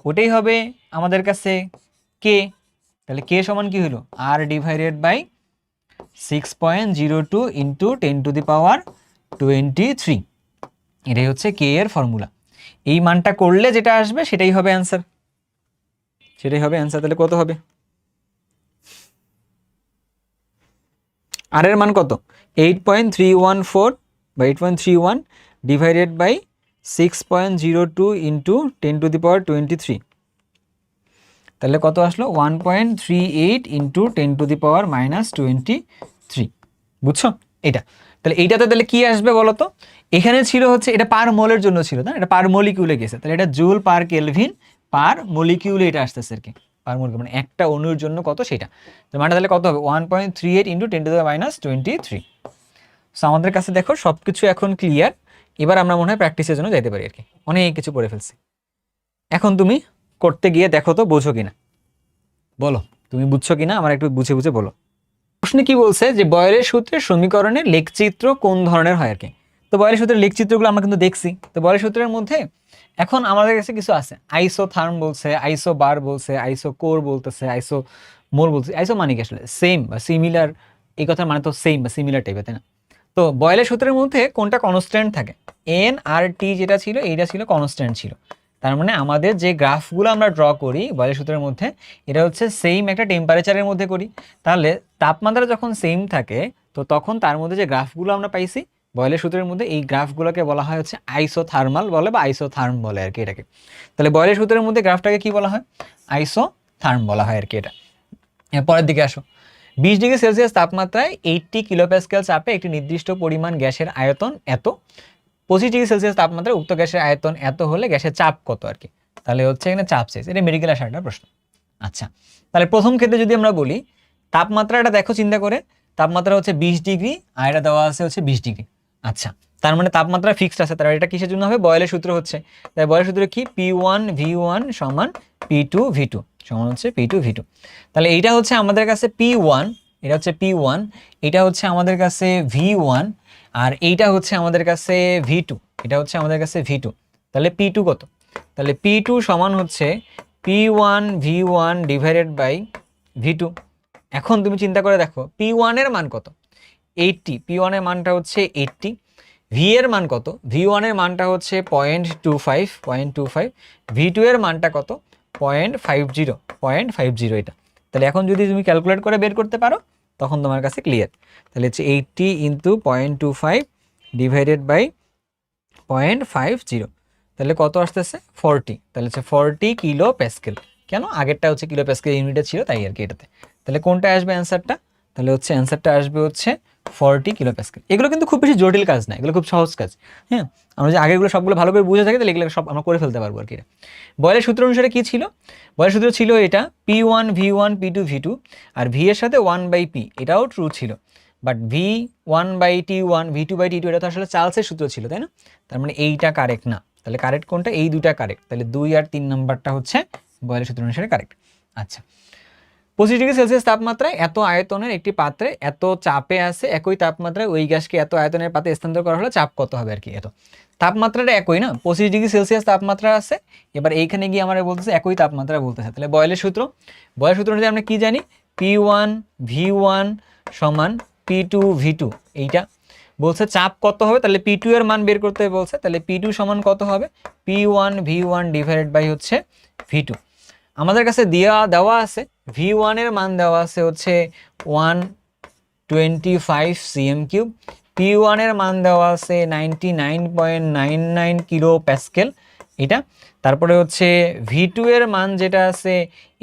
ওটাই হবে আমাদের কাছে কে। তাহলে কে সমান কি হলো? আর ডিভাইডেড বাই 6.02 ইন্টু 10⁻23। এটাই হচ্ছে কে এর ফর্মুলা। এই মানটা করলে যেটা আসবে সেটাই হবে অ্যান্সার, সেটাই হবে অ্যান্সার। তাহলে কত হবে? আর এর মান কত? 8.314 বা 8.31 ডিভাইডেড বাই 6.02 ইন্টু 10⁻23। তাহলে কত আসলো? 1.38 ইন্টু 10⁻23। বুঝছো এটা? তাহলে এইটাতে তাহলে কি আসবে বলো তো? এখানে ছিল হচ্ছে এটা পার মোলের জন্য ছিল না, এটা পার মলিকিউলে গেছে, তাহলে এটা জুল পার কেলভিন পার মলিকিউলে এটা আসতেছে আর কি, পার মলিকিউল মানে একটা অণুর জন্য কত সেটা। তো মানে তাহলে কত হবে? 1.38 ইন্টু 10⁻23। সো আমাদের কাছে দেখো সবকিছু এখন ক্লিয়ার। এবার আমরা মনে হয় প্র্যাকটিসের জন্য যাইতে পারি আর কি, অনেক কিছু পড়ে ফেলছি। এখন তুমি করতে গিয়ে দেখো তো বোঝো কিনা, বলো তুমি বুঝছো কিনা, আমার একটু বুঝে বুঝে বলো। প্রশ্নে কি বলছে যে বয়লের সূত্রের সমীকরণের লেখচিত্র কোন ধরনের হয় আর কি। তো বয়লের সূত্রের লেখচিত্রগুলো আমরা কিন্তু দেখছি। তো বয়লের সূত্রের মধ্যে এখন আমাদের কাছে কিছু আছে, আইসোথার্ম বলছে, আইসো বার বলছে, আইসো কোর বলতেছে, আইসো মোর বলছে। আইসো মানে কি আসলে? সেম বা সিমিলার, এই কথার মানে তো সেম বা সিমিলার টাইপের, তাই না? তো বয়লের সূত্রের মধ্যে কোনটা কনস্ট্যান্ট থাকে? এন আর টি যেটা ছিল এইটা ছিল কনস্ট্যান্ট ছিল। তার মানে আমাদের যে গ্রাফগুলো আমরা ড্র করি বয়লের সূত্রের মধ্যে, এটা হচ্ছে সেম একটা টেম্পারেচারের মধ্যে করি। তাহলে তাপমাত্রা যখন সেম থাকে তো তখন তার মধ্যে যে গ্রাফগুলো আমরা পাইছি বয়লের সূত্রের মধ্যে, এই গ্রাফগুলোকে বলা হয় হচ্ছে আইসোথার্মাল বলে বা আইসোথার্ম বলে আর কি এটাকে। তাহলে বয়লের সূত্রের মধ্যে গ্রাফটাকে কি বলা হয়? আইসোথার্ম বলা হয় আর কি এটা। পরের দিকে আসো। 20 ডিগ্রি সেলসিয়াস তাপমাত্রায় 80 কিলোপ্যাসকেল চাপে একটি নির্দিষ্ট পরিমাণ গ্যাসের আয়তন এত। 25 ডিগ্রি সেলসিয়াস তাপমাত্রায় উক্ত গ্যাসের আয়তন এত হলে গ্যাসের চাপ কত আর কি। তাহলে হচ্ছে এখানে চাপ চাইছে, এটা মেডিকেল আসার একটা প্রশ্ন। আচ্ছা, তাহলে প্রথম ক্ষেত্রে যদি আমরা বলি তাপমাত্রাটা দেখো চিন্তা করে, তাপমাত্রা হচ্ছে 20 ডিগ্রি আর এটা দেওয়া আছে হচ্ছে 20 ডিগ্রি। আচ্ছা, তার মানে তাপমাত্রা ফিক্সড আছে, তাহলে এটা কিসের জন্য হবে? বয়লের সূত্র হচ্ছে। তাই বয়লের সূত্র কি? P1 V1 সমান P2 V2 সমান হচ্ছে P2 V2। তাহলে এইটা হচ্ছে আমাদের কাছে P1, এটা হচ্ছে P1, এটা হচ্ছে আমাদের কাছে V1, আর এইটা হচ্ছে আমাদের কাছে V2, এটা হচ্ছে আমাদের কাছে V2। তাহলে P2 কত? তাহলে P2 সমান হচ্ছে P1 V1 divided by V2। এখন তুমি চিন্তা করে দেখো P1 এর মান কত? 80। P1 এর মানটা হচ্ছে 80। V এর মান কত? V1 এর মানটা হচ্ছে 0.25, V2 এর মানটা কত? 0.50 এটা। তাহলে এখন যদি তুমি ক্যালকুলেট করে বের করতে পারো তখন তোমার কাছে ক্লিয়ার। তাহলে হচ্ছে 80 ইন্টু 0.25 ডিভাইডেড বাই 0.50, তাহলে কত আসতেছে 40, তাহলে হচ্ছে 40 কিলো প্যাসকেল। কেন আগেরটা হচ্ছে কিলো প্যাসকেল ইউনিটে ছিল তাই আর কি এটাতে। তাহলে কোনটা আসবে অ্যান্সারটা, তাহলে হচ্ছে অ্যান্সারটা আসবে হচ্ছে 40 কিলো প্যাসকেল। এগুলো কিন্তু খুব বেশি জটিল কাজ না, এগুলো খুব সহজ কাজ। হ্যাঁ, আমরা যে আগেগুলো সবগুলো ভালো করে বুঝে থাকি তাহলে এগুলো সব আমরা করে ফেলতে পারবো আর কি। বয়েলের সূত্র অনুসারে কি ছিল, বয়েলের সূত্র ছিল এটা P1 V1 P2 V2, আর V এর সাথে 1/P, এটাও ট্রু ছিল। বাট V1/T1 V2/T2 এটা তো আসলে চার্লসের সূত্র ছিল, তাই না? তার মানে এইটা কারেক্ট না। তাহলে কারেক্ট কোনটা, এই দুটা কারেক্ট। তাহলে 2 আর 3 নাম্বারটা হচ্ছে বয়েলের সূত্র অনুসারে কারেক্ট। আচ্ছা, 25°C তাপমাত্রায় এত আয়তনের একটি পাত্রে এত চাপে আছে, একই তাপমাত্রায় ওই গ্যাসকে এত আয়তনের পাত্রে স্থানান্তর করা হলে চাপ কত হবে আর কি। এত তাপমাত্রাটা একই না, 25°C তাপমাত্রা আছে, এবার এইখানে গিয়ে আমরা বলতেছে একই তাপমাত্রা বলতেছে। তাহলে বয়েলের সূত্র, বয়েলের সূত্র অনুযায়ী আমরা কি জানি, P1 V1 সমান P2 V2, এইটা বলছে চাপ কত হবে, তাহলে P2 এর মান বের করতে বলছে। তাহলে P2 সমান কত হবে, P1 V1 ডিভাইডেড বাই হচ্ছে V2। আমাদের কাছে দেওয়া আছে V1 এর মান দেওয়া আছে হচ্ছে 125 cm3, P1 এর মান দেওয়া আছে 99.99 কিলো প্যাসকেল এটা। তারপরে হচ্ছে V2 এর মান যেটা আছে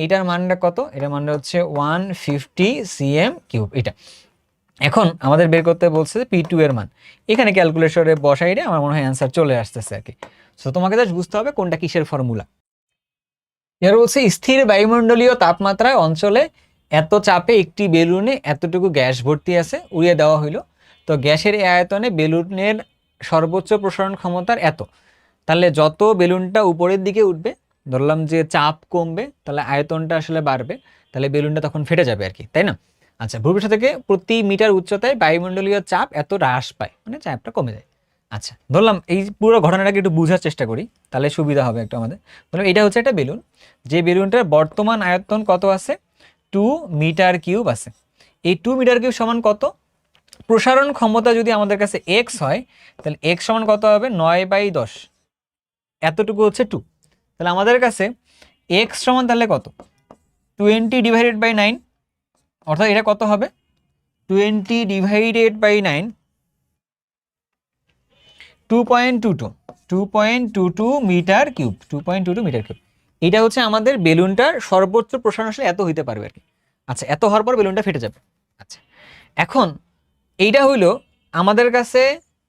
এটার মানটা কত, এটার মানটা হচ্ছে 150 cm3 এটা। এখন আমাদের বের করতে বলছে P2 এর মান, এখানে ক্যালকুলেটরে বসাইলে আমার মনে হয় অ্যান্সার চলে আসতেছে আর কি। সো তোমাকে জাস্ট বুঝতে হবে কোনটা কিসের ফর্মুলা। এর বলছে স্থির বায়ুমণ্ডলীয় তাপমাত্রায় অঞ্চলে এত চাপে একটি বেলুনে এতটুকু গ্যাস ভর্তি আছে, উড়িয়ে দেওয়া হইলো। তো গ্যাসের এই আয়তনে বেলুনের সর্বোচ্চ প্রসারণ ক্ষমতার এত, তাহলে যত বেলুনটা উপরের দিকে উঠবে, ধরলাম যে চাপ কমবে, তাহলে আয়তনটা আসলে বাড়বে, তাহলে বেলুনটা তখন ফেটে যাবে আর কি, তাই না? আচ্ছা, ভূপৃষ্ঠ থেকে প্রতি মিটার উচ্চতায় বায়ুমণ্ডলীয় চাপ এত হ্রাস পায়, মানে চাপটা কমে যায়। আচ্ছা, ধরলাম এই পুরো ঘটনাটাকে একটু বোঝার চেষ্টা করি, তাহলে সুবিধা হবে একটু আমাদের। ধরলাম এটা হচ্ছে একটা বেলুন, যে বেলুনটার বর্তমান আয়তন কত আছে, 2 মিটার কিউব আছে। এই 2 মিটার কিউব সমান কত, প্রসারণ ক্ষমতা যদি আমাদের কাছে x হয়, তাহলে x সমান কত হবে 9/10, এতটুকু হচ্ছে 2। তাহলে আমাদের কাছে x সমান তাহলে কত, 20 ডিভাইডেড বাই 9, অর্থাৎ এটা কত হবে 20 divided by 9, 2.22 metre cube, 2.22 metre cube. এটা হচ্ছে আমাদের বেলুনটার সর্বোচ্চ প্রসারণ আসলে এত হইতে পারবে আর কি। আচ্ছা, এত হওয়ার পর বেলুনটা ফেটে যাবে। আচ্ছা, এখন এইটা হলো আমাদের কাছে,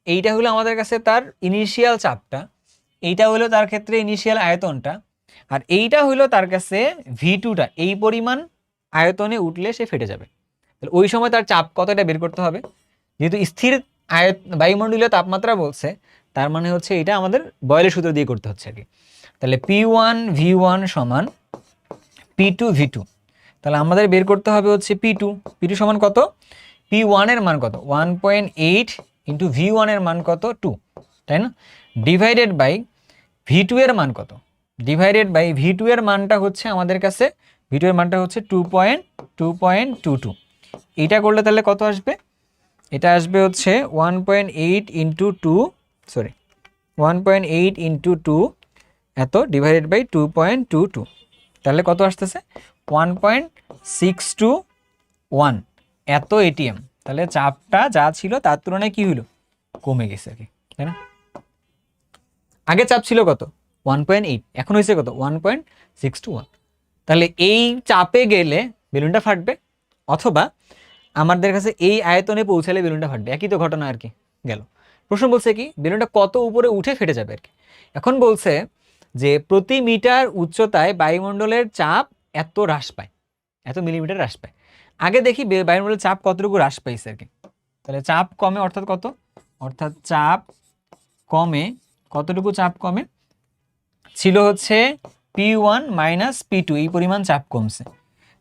এইটা হলো আমাদের কাছে তার ইনিশিয়াল চাপটা, এইটা হলো তার ক্ষেত্রে ইনিশিয়াল আয়তনটা, আর এইটা হলো তার কাছে V2টা, এই পরিমাণ আয়তনে উঠলে সে ফেটে যাবে। তাহলে ওই সময় তার চাপ কত এটা বের করতে হবে, যেহেতু স্থির বায়ুমণ্ডলীয় তাপমাত্রা বলছে, তার মানে হচ্ছে এটা আমাদের বয়েলের সূত্র দিয়ে করতে হচ্ছে আর কি। তাহলে P1 V1 সমান P2 V2, তাহলে আমাদের বের করতে হবে হচ্ছে P2 সমান কত, P1 এর মান কত 1.8 ইন্টু V1 এর মান কত 2, তাই না, ডিভাইডেড বাই V2 এর মান কত, ডিভাইডেড বাই V2 এর মানটা হচ্ছে আমাদের কাছে, V2 এর মানটা হচ্ছে 2.22, এইটা করলে তাহলে কত আসবে, এটা আসবে হচ্ছে 1.8 ইন্টু 2, সরি 1.8 ইন্টু 2 এত ডিভাইডেড বাই 2.22, তাহলে কত আসতেছে 1.621 এত এটিএম। তাহলে চাপটা যা ছিল তার তুলনায় কি হলো, কমে গেছে আর কি, তাই না? আগে চাপ ছিল কত 1.8, এখন হয়েছে কত 1.621। তাহলে এই চাপে গেলে বেলুনটা ফাটবে, অথবা আমাদের কাছে এই আয়তনে পৌঁছালে বেলুনটা ফাটবে, একই তো ঘটনা আর কি। গেল প্রশ্ন বলছে কি বেলুনটা কত উপরে উঠে ফেটে যাবে আর কি। এখন বলছে যে প্রতি মিটার উচ্চতায় বায়ুমণ্ডলের চাপ এত হ্রাস পায়, এত মিলিমিটার হ্রাস পায়। আগে দেখি বায়ুমণ্ডলের চাপ কতটুকু হ্রাস পাইছে আর কি। তাহলে চাপ কমে অর্থাৎ কত, অর্থাৎ চাপ কমে কতটুকু, চাপ কমে ছিল হচ্ছে P1 মাইনাস P2, এই পরিমাণ চাপ কমছে।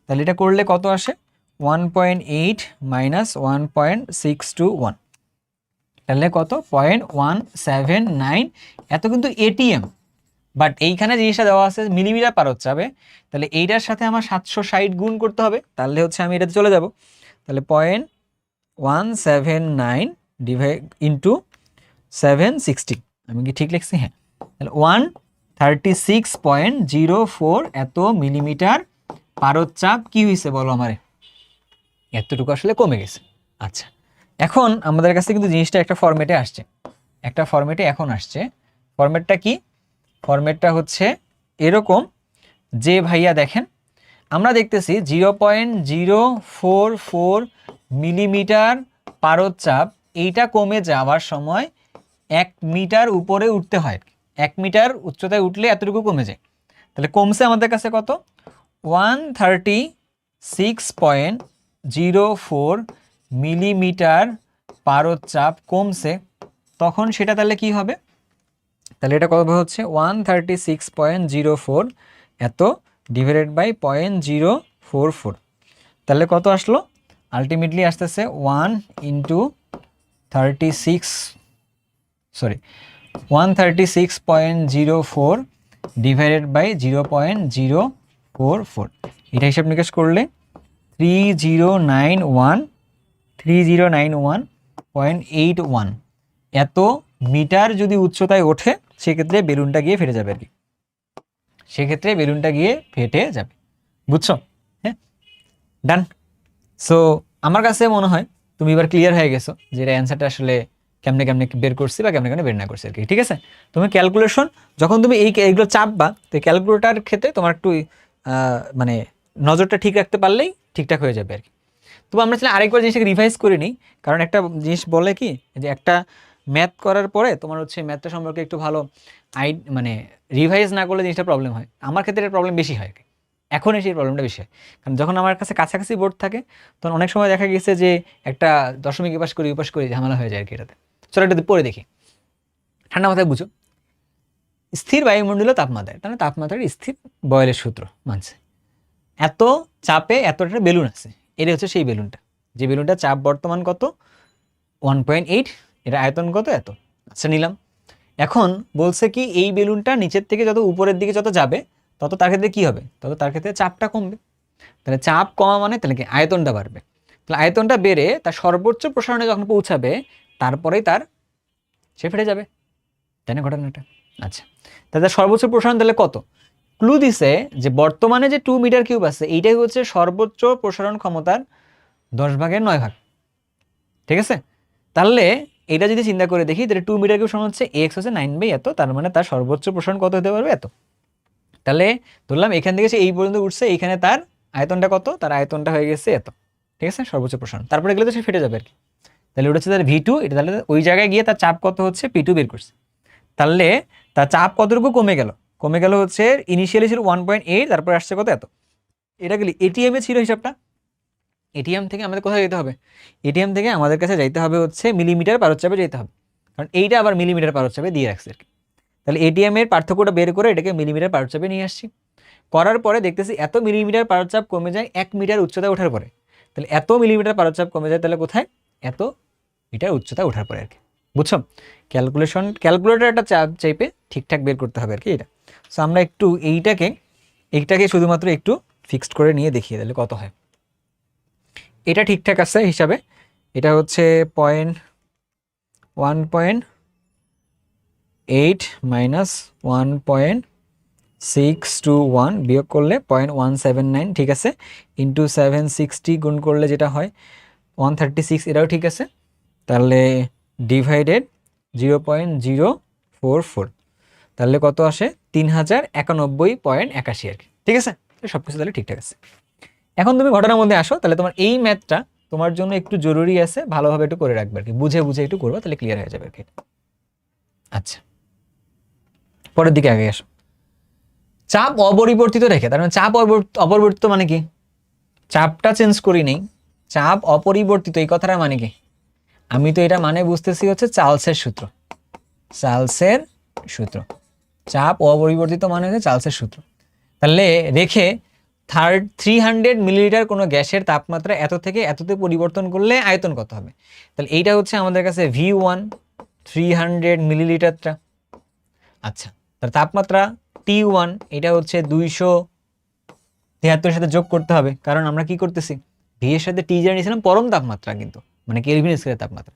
তাহলে এটা করলে কত আসে 1.8 মাইনাস 1.621, তাহলে কত 0.179, এত কিন্তু এটিএম। বাট এইখানে জিনিসটা দেওয়া আছে মিলিমিটার পার হচ্ছে হবে, তাহলে এইটার সাথে আমার 760 গুণ করতে হবে, তাহলে হচ্ছে আমি এটাতে চলে যাব। তাহলে 0.179 ডিভাইড ইন্টু 760, আমি কি ঠিক লিখছি? হ্যাঁ, তাহলে 136.04 এত মিলিমিটার পারদ চাপ কি হয়েছে বলো আমারে, এতটুকু আসলে কমে গেছে। আচ্ছা, এখন আমাদের কাছে কিন্তু জিনিসটা একটা ফরম্যাটে আসছে, একটা ফরম্যাটে এখন আসছে। ফরম্যাটটা কি? ফরম্যাটটা হচ্ছে এরকম যে ভাইয়া দেখেন আমরা দেখতেছি 0.044 মিলিমিটার পারদ-চাপ, এইটা কমে যাওয়ার সময় 1 মিটার উপরে উঠতে হয়। 1 মিটার উচ্চতায় উঠলে এতটুকু কমে যায়। তাহলে কমছে আমাদের কাছে কত? 136.04 মিলিমিটার পারদ-চাপ কমছে। তখন সেটা তাহলে কি হবে? তাহলে এটা কত হচ্ছে 136.04 এত ডিভাইডেড বাই 0.044, তাহলে কত আসলো? আলটিমেটলি আসতেছে 136.04 ডিভাইডেড বাই 0.044, এটা হিসাব নিকাশ করলে 3091.81 এত মিটার যদি উচ্চতায় ওঠে সেক্ষেত্রে বেলুনটা গিয়ে ফেটে যাবে আর কি, সেক্ষেত্রে বেলুনটা গিয়ে ফেটে যাবে। বুঝছো? হ্যাঁ, ডান। সো আমার কাছে মনে হয় তুমি এবার ক্লিয়ার হয়ে গেছো যে এর অ্যান্সারটা আসলে কেমনে কেমনে বের করছি বা কেমনে কেমনে বের না করছি আর কি। ঠিক আছে, তুমি ক্যালকুলেশন যখন তুমি এইগুলো চাপবা তো ক্যালকুলেটার ক্ষেত্রে তোমার একটু মানে নজরটা ঠিক রাখতে পারলেই ঠিকঠাক হয়ে যাবে আর কি। তবু আমরা চাইলে আরেকবার জিনিসটাকে রিভাইজ করে নিই, কারণ একটা জিনিস বলে কি যে একটা ম্যাথ করার পরে তোমার হচ্ছে ম্যাথটা সম্পর্কে একটু ভালো মানে রিভাইজ না করলে জিনিসটা প্রবলেম হয়। আমার ক্ষেত্রে এটা প্রবলেম বেশি হয়, এখন এসে এই প্রবলেমটা বেশি হয়। কারণ যখন আমার কাছে কাছাকাছি বোর্ড থাকে তখন অনেক সময় দেখা গেছে যে একটা দশমিক উপাস করি ঝামেলা হয়ে যায় আর কি এটাতে। চলো এটা পরে দেখি, ঠান্ডা মাথায় বুঝো। স্থির বায়ুমণ্ডলীয় তাপমাত্রায়, তাহলে তাপমাত্রার স্থির বয়েলের সূত্র মানছে। এত চাপে এতটা বেলুন আছে, এটা হচ্ছে সেই বেলুনটা, যে বেলুনটা চাপ বর্তমান কত 1.8, এটা আয়তন কত এত। আচ্ছা নিলাম। এখন বলছে কি এই বেলুনটা নিচের থেকে যত উপরের দিকে যত যাবে তত তার ক্ষেত্রে কি হবে, তত তার ক্ষেত্রে চাপটা কমবে। তাহলে চাপ কমা মানে তাহলে কি আয়তনটা বাড়বে। তাহলে আয়তনটা বেড়ে তার সর্বোচ্চ প্রসারণে যখন পৌঁছাবে তারপরেই তার সে ফেটে যাবে, তাই না ঘটনাটা? আচ্ছা, তাহলে সর্বোচ্চ প্রসারণ তাহলে কত? ক্লু দিছে যে বর্তমানে যে 2 মিটার কিউব আছে এইটাই হচ্ছে সর্বোচ্চ প্রসারণ ক্ষমতার 10/9 ঠিক আছে। তাহলে এটা যদি চিন্তা করে দেখি তাহলে 2 মিটার কিউব সমান হচ্ছে x হচ্ছে 9 এত, তার মানে তার সর্বোচ্চ প্রসারণ কত হতে পারবে এত। তাহলে ধরলাম এখান থেকে সে এই পর্যন্ত উঠছে, এইখানে তার আয়তনটা কত, তার আয়তনটা হয়ে গেছে এত, ঠিক আছে, সর্বোচ্চ প্রসারণ। তারপরে গেলে তো সে ফেটে যাবে আর কি। তাহলে ওটা হচ্ছে তার V2, এটা তাহলে ওই জায়গায় গিয়ে তার চাপ কত হচ্ছে P2 বের করছে। তাহলে তার চাপ কতটুকু কমে গেল? কমে গেল হচ্ছে ইনিশিয়ালি ছিল 1.8, তারপরে আসছে কত এত। এটা গেলে এটিএম এ ছিল হিসাবটা। এটিএম থেকে আমাদের কোথায় যেতে হবে? এটিএম থেকে আমাদের কাছে যাইতে হবে হচ্ছে মিলিমিটার পারদচাপে যেতে হবে, কারণ এইটা আবার মিলিমিটার পারদচাপে দিয়ে রাখছে আর কি। তাহলে এটিএম এর পার্থক্যটা বের করে এটাকে মিলিমিটার পারদচাপে নিয়ে আসছি। করার পরে দেখতেছি এত মিলিমিটার পারদচাপ কমে যায় 1 মিটার উচ্চতা ওঠার পরে। তাহলে এত মিলিমিটার পারদচাপ কমে যায় তাহলে কোথায়? এত মিটার উচ্চতা ওঠার পরে আর কি। বুঝছো? ক্যালকুলেটর একটা চাপ চাইপে ঠিকঠাক বের করতে হবে আর কি এটা। সো আমরা একটু এইটাকে শুধুমাত্র একটু ফিক্সড করে নিয়ে দেখিয়ে দিলে কত হয়। এটা ঠিকঠাক আছে হিসাবে, এটা হচ্ছে 1.8 মাইনাস 1.621 বিয়োগ করলে 0.179, ঠিক আছে, ইন্টু 760 গুণ করলে যেটা হয় 136, এটাও ঠিক আছে। তাহলে ডিভাইডেড 0.044, তাহলে কত আসে 3091.81 আর কি, ঠিক আছে। সব কিছু তাহলে ঠিকঠাক আছে। এখন তুমি ঘটনার মধ্যে আসো, তাহলে তোমার এই ম্যাথটা তোমার জন্য একটু জরুরি আছে, ভালোভাবে একটু করে রাখবে আর কি, বুঝে বুঝে একটু করবো, তাহলে ক্লিয়ার হয়ে যাবে আর কি। আচ্ছা, পরের দিকে আগে আসো। চাপ অপরিবর্তিত রেখে, তার মানে চাপ অপরিবর্তিত মানে কি? চাপটা চেঞ্জ করি নেই, চাপ অপরিবর্তিত, এই কথাটা মানে কি? আমি তো এটা মানে বুঝতেছি হচ্ছে চার্লসের সূত্র। চার্লসের সূত্র, চাপ অপরিবর্তিত মানে হচ্ছে চার্লসের সূত্র। তাহলে রেখে 300 মিলিলিটার কোনো গ্যাসের তাপমাত্রা এত থেকে এততে পরিবর্তন করলে আয়তন কত হবে? তাহলে এইটা হচ্ছে আমাদের কাছে V1 300 মিলিলিটারটা। আচ্ছা, তার তাপমাত্রা T1 এটা হচ্ছে 273 সাথে যোগ করতে হবে, কারণ আমরা কি করতেছি V এর সাথে T জেনে নিয়েছিলাম পরম তাপমাত্রা, কিন্তু মানে কেলভিন স্কেলের তাপমাত্রা।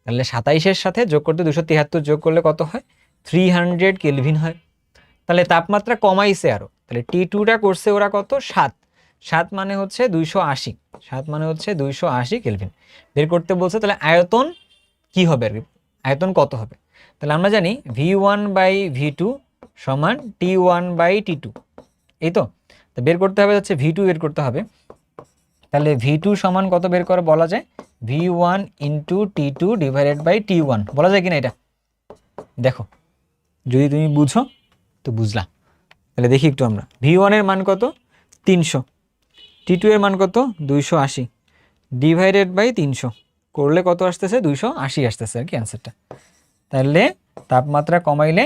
তাহলে 27-এর সাথে যোগ করতে 273 যোগ করলে কত হয়? 300 কেলভিন হয়। তাহলে তাপমাত্রা কমাইছে আরো, তাহলে T2টা করছে ওরা কত 7, 7 মানে হচ্ছে 280, 7 মানে হচ্ছে 280 কেলভিন বের করতে বলছে। তাহলে আয়তন কি হবে আর কি, আয়তন কত হবে? তাহলে আমরা জানি V1/V2 সমান T1/T2, এই তো। তো বের করতে হবে হচ্ছে V2 বের করতে হবে। তাহলে V2 সমান কত বের করে বলা যায়? V1 into T2 divided by T1 বলা যায় কিনা এটা? দেখো যদি তুমি বুঝো তো বুঝলাম। তাহলে দেখি একটু আমরা, V1 এর মান কত? 300, T2 এর মান কত? 280 ডিভাইডেড বাই 300 করলে কত আসতেছে? 280 আসতেছে আর কি অ্যান্সারটা। তাহলে তাপমাত্রা কমাইলে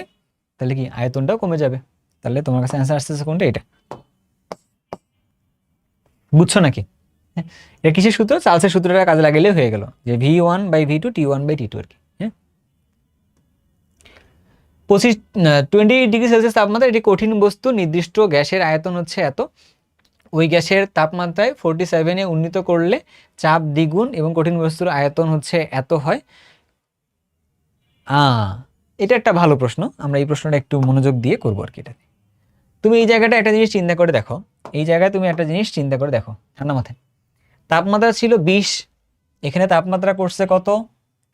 তাহলে কি আয়তনটাও কমে যাবে। তাহলে তোমার কাছে অ্যান্সার আসতেছে কোনটা? এটা বুঝছো নাকি? এটা কিসের সূত্র? চার্লসের সূত্রটা কাজে লাগাইলে হয়ে গেল, যে V1/V2 T1/T2 আর কি। হ্যাঁ, 20 ডিগ্রি সেলসিয়াস তাপমাত্রা, এটি কঠিন বস্তু, নির্দিষ্ট গ্যাসের আয়তন হচ্ছে এত। ওই গ্যাসের তাপমাত্রায় 47-এ উন্নীত করলে চাপ দ্বিগুণ এবং কঠিন বস্তুর আয়তন হচ্ছে এত হয়। এটা একটা ভালো প্রশ্ন, আমরা এই প্রশ্নটা একটু মনোযোগ দিয়ে করবো আর কি। এটাতে তুমি এই জায়গাটা একটা জিনিস চিন্তা করে দেখো, এই জায়গায় তুমি একটা জিনিস চিন্তা করে দেখো ঠান্ডা মাথায়। তাপমাত্রা ছিল 20, এখানে তাপমাত্রা করছে কত?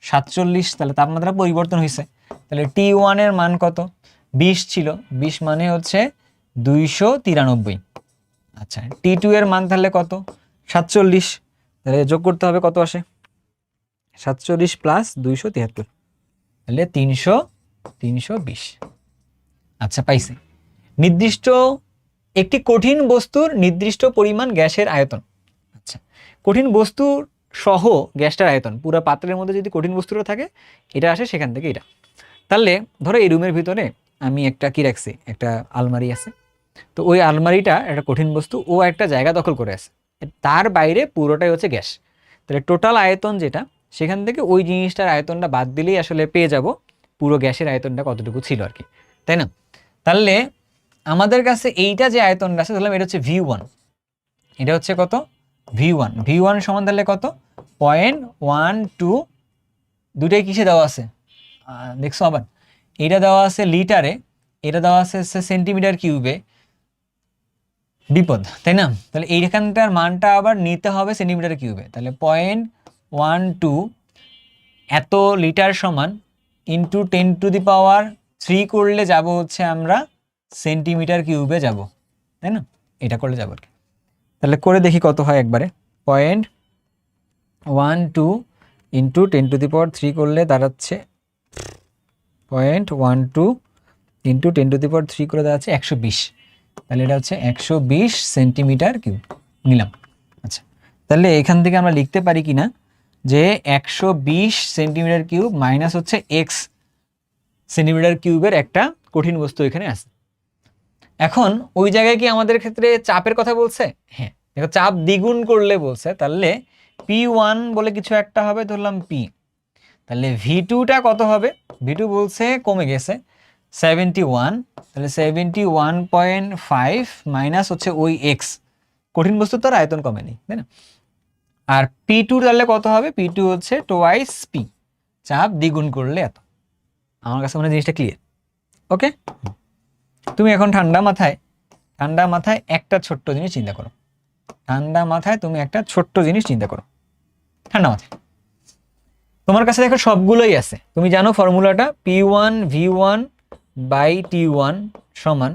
47, তাহলে তাপমাত্রা পরিবর্তন হয়েছে। তাহলে T1 এর মান কত? 20 ছিল, 20 মানে হচ্ছে 293। আচ্ছা, T2 এর মান তাহলে কত? 47, তাহলে যোগ করতে হবে, কত আসে? 47 প্লাস 273, তাহলে 320। আচ্ছা, পাইছে। নির্দিষ্ট একটি কঠিন বস্তুর নির্দিষ্ট পরিমাণ গ্যাসের আয়তন। আচ্ছা, কঠিন বস্তুর সহ গ্যাসটার আয়তন, পুরো পাত্রের মধ্যে যদি কঠিন বস্তুটা থাকে এটা আসে সেখান থেকে এটা। তাহলে ধরো এই রুমের ভিতরে আমি একটা কি রাখছি, একটা আলমারি আছে। তো ওই আলমারিটা একটা কঠিন বস্তু, ও একটা জায়গা দখল করে আছে, তার বাইরে পুরোটাই হচ্ছে গ্যাস। তাহলে টোটাল আয়তন যেটা, সেখান থেকে ওই জিনিসটার আয়তনটা বাদ দিলেই আসলে পেয়ে যাব পুরো গ্যাসের আয়তনটা কতটুকু ছিল আর কি, তাই না? তাহলে আমাদের কাছে এইটা যে আয়তনটা আছে, ধরলাম এটা হচ্ছে V1, এটা হচ্ছে কত? V1 সমান তাহলে কত? 0.12, দুটাই কিসে দেওয়া আছে দেখছো আবার? এটা দেওয়া আছে লিটারে, এটা দেওয়া আছে সেন্টিমিটার কিউবে, বিপদ, তাই না? তাহলে এইখানটার মানটা আবার নিতে হবে সেন্টিমিটার কিউবে। তাহলে 0.12 এত লিটার সমান ইন্টু 10⁻³ করলে যাব হচ্ছে আমরা সেন্টিমিটার কিউবে যাব, তাই না? এটা করলে যাব আর কি। তাহলে করে দেখি কত হয় একবারে। 0.12 ইন্টু 10⁻³ করলে দাঁড়াচ্ছে 0.12 ইন্টু 10⁻³ করে দাঁড়াচ্ছে 120। তাহলে এটা হচ্ছে 120 সেন্টিমিটার কিউব নিলাম। আচ্ছা, তাহলে এখান থেকে আমরা লিখতে পারি কিনা যে 120 সেন্টিমিটার কিউব মাইনাস হচ্ছে এক্স সেন্টিমিটার কিউবের একটা কঠিন বস্তু এখানে আছে। এখন ওই জায়গায় কি আমাদের ক্ষেত্রে চাপের কথা বলছে? হ্যাঁ, দেখো চাপ দ্বিগুণ করলে বলছে, তাহলে P1 বলে কিছু একটা হবে, ধরলাম P। তাহলে V2টা কত হবে? V2 বলছে কমে গেছে 71, তাহলে 71.5 মাইনাস হচ্ছে ওই এক্স, কঠিন বস্তু তার আয়তন কমেনি, তাই না? আর P2 তাহলে কত হবে? P2 হচ্ছে টোয়াইস P, চাপ দ্বিগুণ করলে এত। আমার কাছে মনে হয় জিনিসটা ক্লিয়ার। ওকে, তুমি এখন ঠান্ডা মাথায় একটা ছোট্ট জিনিস চিন্তা করো। ঠান্ডা মাথায় তুমি একটা ছোট্ট জিনিস চিন্তা করো, ঠান্ডা মাথায়। তোমার কাছে দেখো সবগুলোই আছে, তুমি জানো ফর্মুলাটা, P1 V1 বাই T1 সমান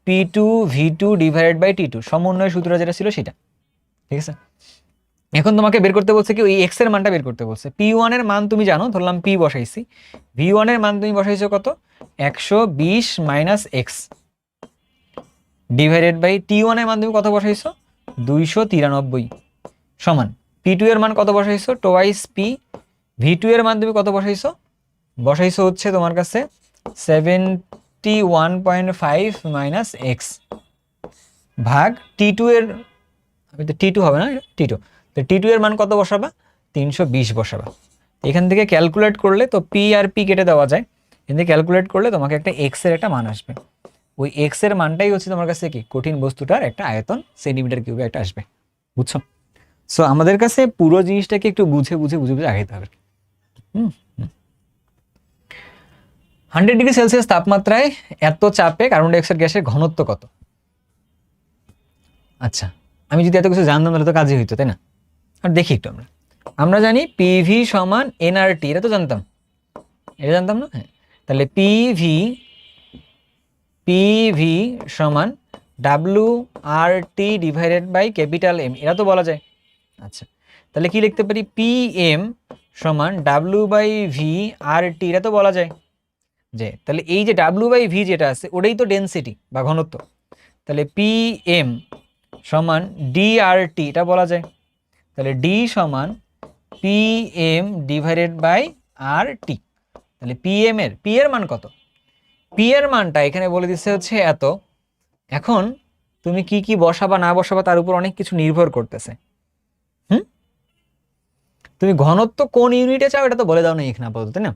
P2 V2 divided by T2, সমন্বয় সূত্র যেটা ছিল সেটা, ঠিক আছে? এখন তোমাকে বের করতে বলছে কি, ওই এক্স এর মানটা বের করতে বলছে। P1 এর মান তুমি জানো, ধরলাম P বসাইছি। V1 এর মান তুমি বসাইছো কত? 120 minus x divided by T1 এর মান তুমি কত বসাইছো? 293 সমান P2 এর মান কত বসাইছো? Twice P। V2 এর মান তুমি কত বসাইছো হচ্ছে তোমার কাছে 71.5 মাইনাস এক্স ভাগ T2 এর, T2 হবে না, T2। তো T2 এর মান কত বসাবা? 320 বসাবা। এখান থেকে ক্যালকুলেট করলে তো P আর P কেটে দেওয়া যায়, এখান থেকে ক্যালকুলেট করলে তোমাকে একটা এক্স এর একটা মান আসবে। ওই এক্স এর মানটাই হচ্ছে তোমার কাছে কি, কঠিন বস্তুটার একটা আয়তন সেন্টিমিটার কিউবে একটা আসবে, বুঝছো? সো আমাদের কাছে পুরো জিনিসটাকে একটু বুঝে আগাইতে হবে। 100 ডিগ্রি সেলসিয়াস তাপমাত্রায় এত চাপে কার্বন ডাইঅক্সাইড গ্যাসের ঘনত্ব কত? আচ্ছা, আমি যদি এত কিছু জানতাম তাহলে তো কাজই হইতো, তাই না? আর দেখি একটু আমরা জানি পিভি সমান এনআরটি, এটা তো জানতাম, এটা জানতাম না? হ্যাঁ, তাহলে পিভি সমান WRT divided by capital M, এটা তো বলা যায়। আচ্ছা, তাহলে কি লিখতে পারি? PM সমান W/V/RT, এটা তো বলা যায়। যে তাহলে এই যে W/V যেটা আছে ওটাই তো ডেনসিটি বা ঘনত্ব, তাহলে PM সমান DRT, এটা বলা যায়। তাহলে D সমান PM ডিভাইডেড বাই RT। তাহলে P এর মান কত? P এর মানটা এখানে বলে দিচ্ছে হচ্ছে এত। এখন তুমি কি কি বসাবা না বসাবা তার উপর অনেক কিছু নির্ভর করতেছে। তুমি ঘনত্ব কোন ইউনিটে চাও এটা তো বলে দাও না এখানে আপাতত, তাই না?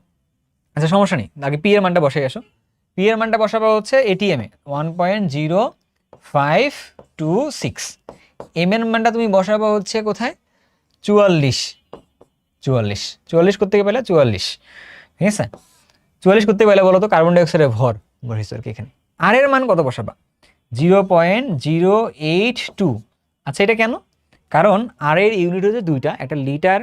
আচ্ছা, সমস্যা নেই, আগে পি এর মানটা বসাই আসো। পি এর মানটা বসাবো হচ্ছে এটিএম এ 1.0526। এম এর মানটা তুমি বসাবো হচ্ছে কোথায়? 44। 44 করতে পেলে 44, ঠিক আছে? 44 করতে পেলে বলো তো কার্বন ডাইঅক্সাইডের ভর বসেছে এখানে। আর এর মান কত বসাবা? 0.082। আচ্ছা, এটা কেন? কারণ আর এর ইউনিট হচ্ছে দুইটা, একটা লিটার